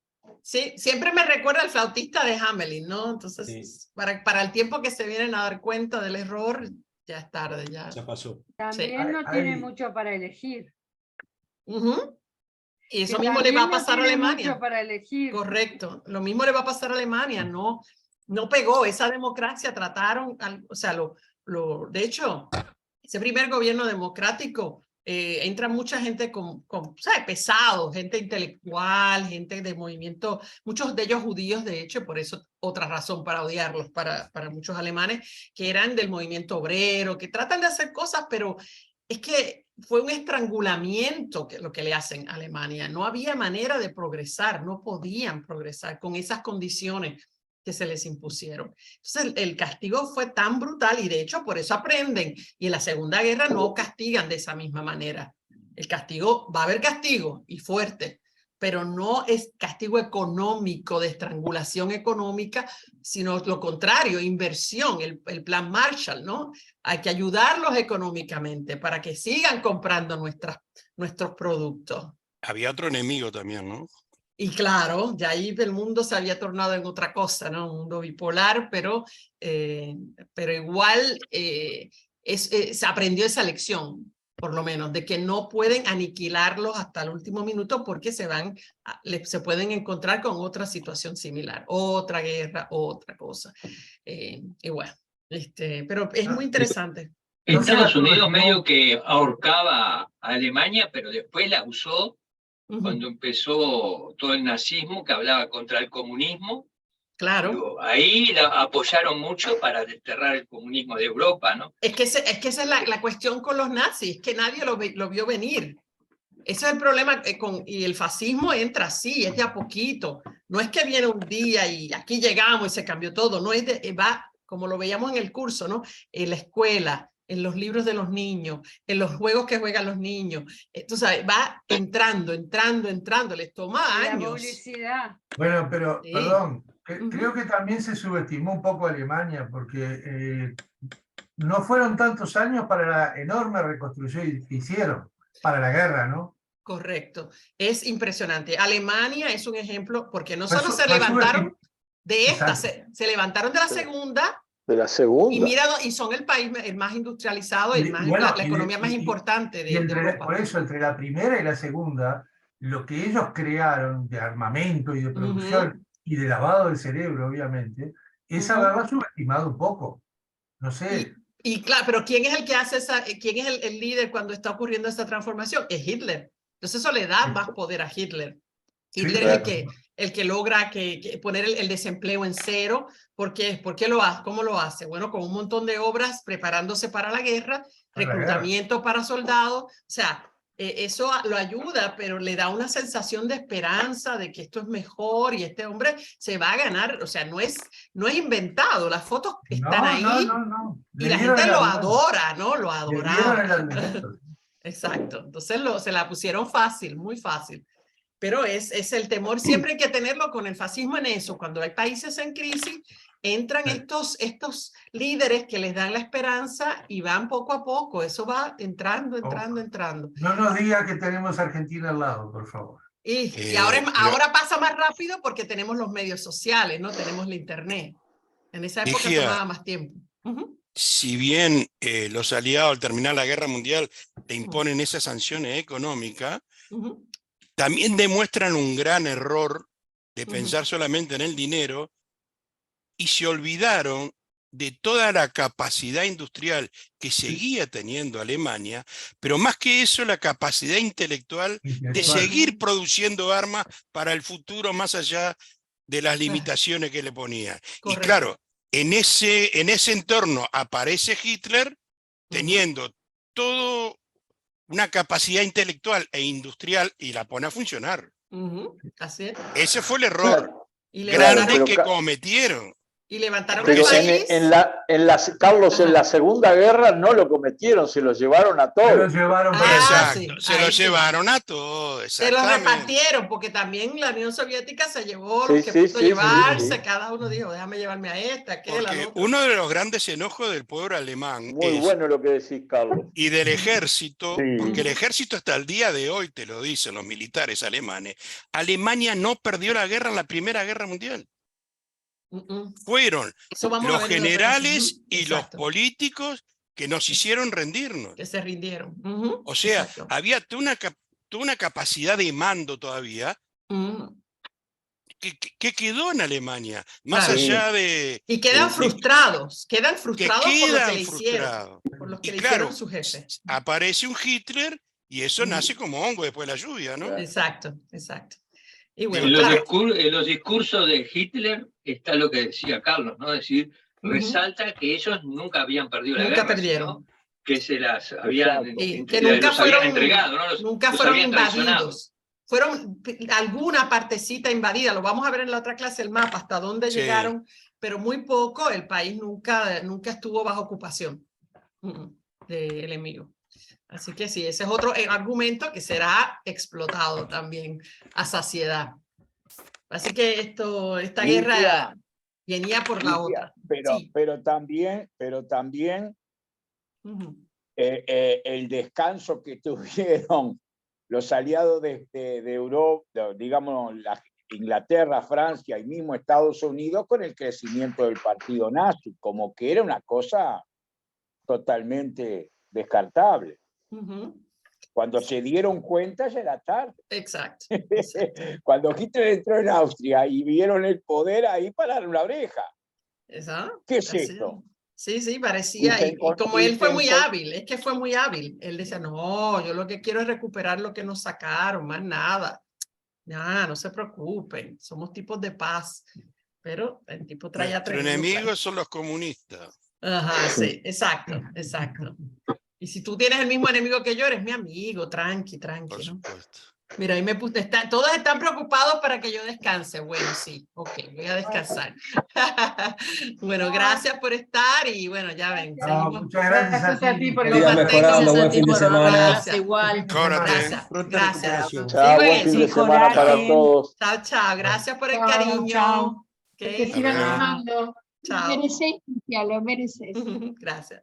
Sí, siempre me recuerda al flautista de Hamelin, ¿no? Entonces, para el tiempo que se vienen a dar cuenta del error, ya es tarde. Ya pasó. También no tiene mucho para elegir. Y eso mismo le va a pasar a Alemania. Mucho para elegir. Correcto. Lo mismo le va a pasar a Alemania. No pegó esa democracia. Trataron, de hecho, ese primer gobierno democrático, entra mucha gente pesado, gente intelectual, gente de movimiento, muchos de ellos judíos, de hecho, por eso otra razón para odiarlos para muchos alemanes, que eran del movimiento obrero, que tratan de hacer cosas, pero es que fue un estrangulamiento lo que le hacen a Alemania. No había manera de progresar, no podían progresar con esas condiciones que se les impusieron. Entonces el castigo fue tan brutal y de hecho por eso aprenden. Y en la Segunda Guerra no castigan de esa misma manera. El castigo, va a haber castigo y fuerte, pero no es castigo económico, de estrangulación económica, sino lo contrario, inversión, el plan Marshall, ¿no? Hay que ayudarlos económicamente para que sigan comprando nuestros productos. Había otro enemigo también, ¿no? Y claro, ya ahí el mundo se había tornado en otra cosa, ¿no? Un mundo bipolar, pero igual se aprendió esa lección, por lo menos, de que no pueden aniquilarlos hasta el último minuto porque se pueden encontrar con otra situación similar, otra guerra, otra cosa. Y bueno, pero es muy interesante. Estados Unidos medio que ahorcaba a Alemania, pero después la usó cuando empezó todo el nazismo, que hablaba contra el comunismo. Claro. Ahí la apoyaron mucho para desterrar el comunismo de Europa, ¿no? Es que esa es la cuestión con los nazis, que nadie lo vio venir. Ese es el problema, y el fascismo entra así, es de a poquito. No es que viene un día y aquí llegamos y se cambió todo, no va, como lo veíamos en el curso, ¿no? En la escuela, en los libros de los niños, en los juegos que juegan los niños. Entonces va entrando, les toma años. La publicidad. Bueno, pero, perdón, creo que también se subestimó un poco a Alemania, porque no fueron tantos años para la enorme reconstrucción que hicieron, para la guerra, ¿no? Correcto, es impresionante. Alemania es un ejemplo, porque no solo se levantaron de esta, se levantaron de la segunda, y mira, y son el país el más industrializado y la economía más importante de Europa. Por eso, entre la primera y la segunda, lo que ellos crearon de armamento y de producción y de lavado del cerebro, obviamente, es haberla subestimado un poco. No sé. Y claro, pero ¿quién es el que hace quién es el líder cuando está ocurriendo esta transformación? Es Hitler. Entonces eso le da más poder a Hitler. Hitler es el que logra poner el desempleo en cero. ¿Por qué lo hace? ¿Cómo lo hace? Bueno, con un montón de obras preparándose para la guerra, reclutamiento para soldados. O sea, eso lo ayuda, pero le da una sensación de esperanza, de que esto es mejor y este hombre se va a ganar. O sea, no es inventado, las fotos están ahí y la gente lo adora, ¿no? Lo adoraba. Exacto, entonces se la pusieron fácil, muy fácil. Pero es el temor, siempre hay que tenerlo con el fascismo en eso. Cuando hay países en crisis, entran estos líderes que les dan la esperanza y van poco a poco. Eso va entrando. No nos diga que tenemos a Argentina al lado, por favor. Y ahora pasa más rápido porque tenemos los medios sociales, ¿no? Tenemos la internet. En esa época tomaba más tiempo. Si bien los aliados al terminar la guerra mundial le imponen esas sanciones económicas, también demuestran un gran error de pensar solamente en el dinero y se olvidaron de toda la capacidad industrial que seguía teniendo Alemania, pero más que eso, la capacidad intelectual de seguir produciendo armas para el futuro más allá de las limitaciones que le ponía. Y claro, en ese entorno aparece Hitler teniendo todo una capacidad intelectual e industrial y la pone a funcionar. Así es. Ese fue el error grande que cometieron. Y levantaron el país. Carlos, en la Segunda Guerra no lo cometieron, se los llevaron a todos. Se los llevaron se los llevaron a todos. Se los repartieron, porque también la Unión Soviética se llevó los que pudo llevarse. Cada uno dijo, déjame llevarme a esta, aquella. Uno de los grandes enojos del pueblo alemán Muy bueno lo que decís, Carlos. Y del ejército, porque el ejército hasta el día de hoy, te lo dicen los militares alemanes, Alemania no perdió la guerra en la Primera Guerra Mundial. Fueron los generales y los políticos que nos hicieron rendirnos. Que se rindieron. O sea, había toda una capacidad de mando todavía que quedó en Alemania, más allá de... Y quedan frustrados por lo que le hicieron, por lo que le hicieron su jefe. Aparece un Hitler y eso nace como hongo después de la lluvia, ¿no? Exacto. Y bueno, en los discursos de Hitler está lo que decía Carlos, ¿no? Es decir, resalta que ellos nunca habían perdido la guerra. Nunca perdieron. ¿No? Que se las habían, que nunca fueron entregado, ¿no? Nunca fueron invadidos. Fueron alguna partecita invadida. Lo vamos a ver en la otra clase, el mapa, hasta dónde llegaron, pero muy poco. El país nunca estuvo bajo ocupación del enemigo. Así que sí, ese es otro argumento que será explotado también a saciedad. Así que esta guerra venía por la otra. Pero también el descanso que tuvieron los aliados de Europa, digamos, Inglaterra, Francia y mismo Estados Unidos con el crecimiento del partido nazi, como que era una cosa totalmente descartable. Cuando se dieron cuenta ya era tarde. Exacto. Cuando Hitler entró en Austria y vieron el poder, ahí pararon la oreja. ¿Qué es esto? Sí, parecía. Y como él fue muy hábil, es que fue muy hábil. Él decía, no, yo lo que quiero es recuperar lo que nos sacaron, más nada. No se preocupen, somos tipos de paz. Pero el tipo trae a Nuestros enemigos son los comunistas. Ajá, sí, exacto. Y si tú tienes el mismo enemigo que yo, eres mi amigo, tranqui, Por ¿no? supuesto. Mira, ahí me puse, todos están preocupados para que yo descanse. Bueno, sí, ok, voy a descansar. Bueno, gracias por estar y bueno, ya ven. Muchas gracias a ti por Siga mejorando, buen fin de semana. Gracias. Igual. Gracias. Chao, buen fin de semana para todos. Chao. Gracias por el cariño. Chao. Okay. Que sigan amando. Chao. Lo mereces, ya lo mereces. Gracias.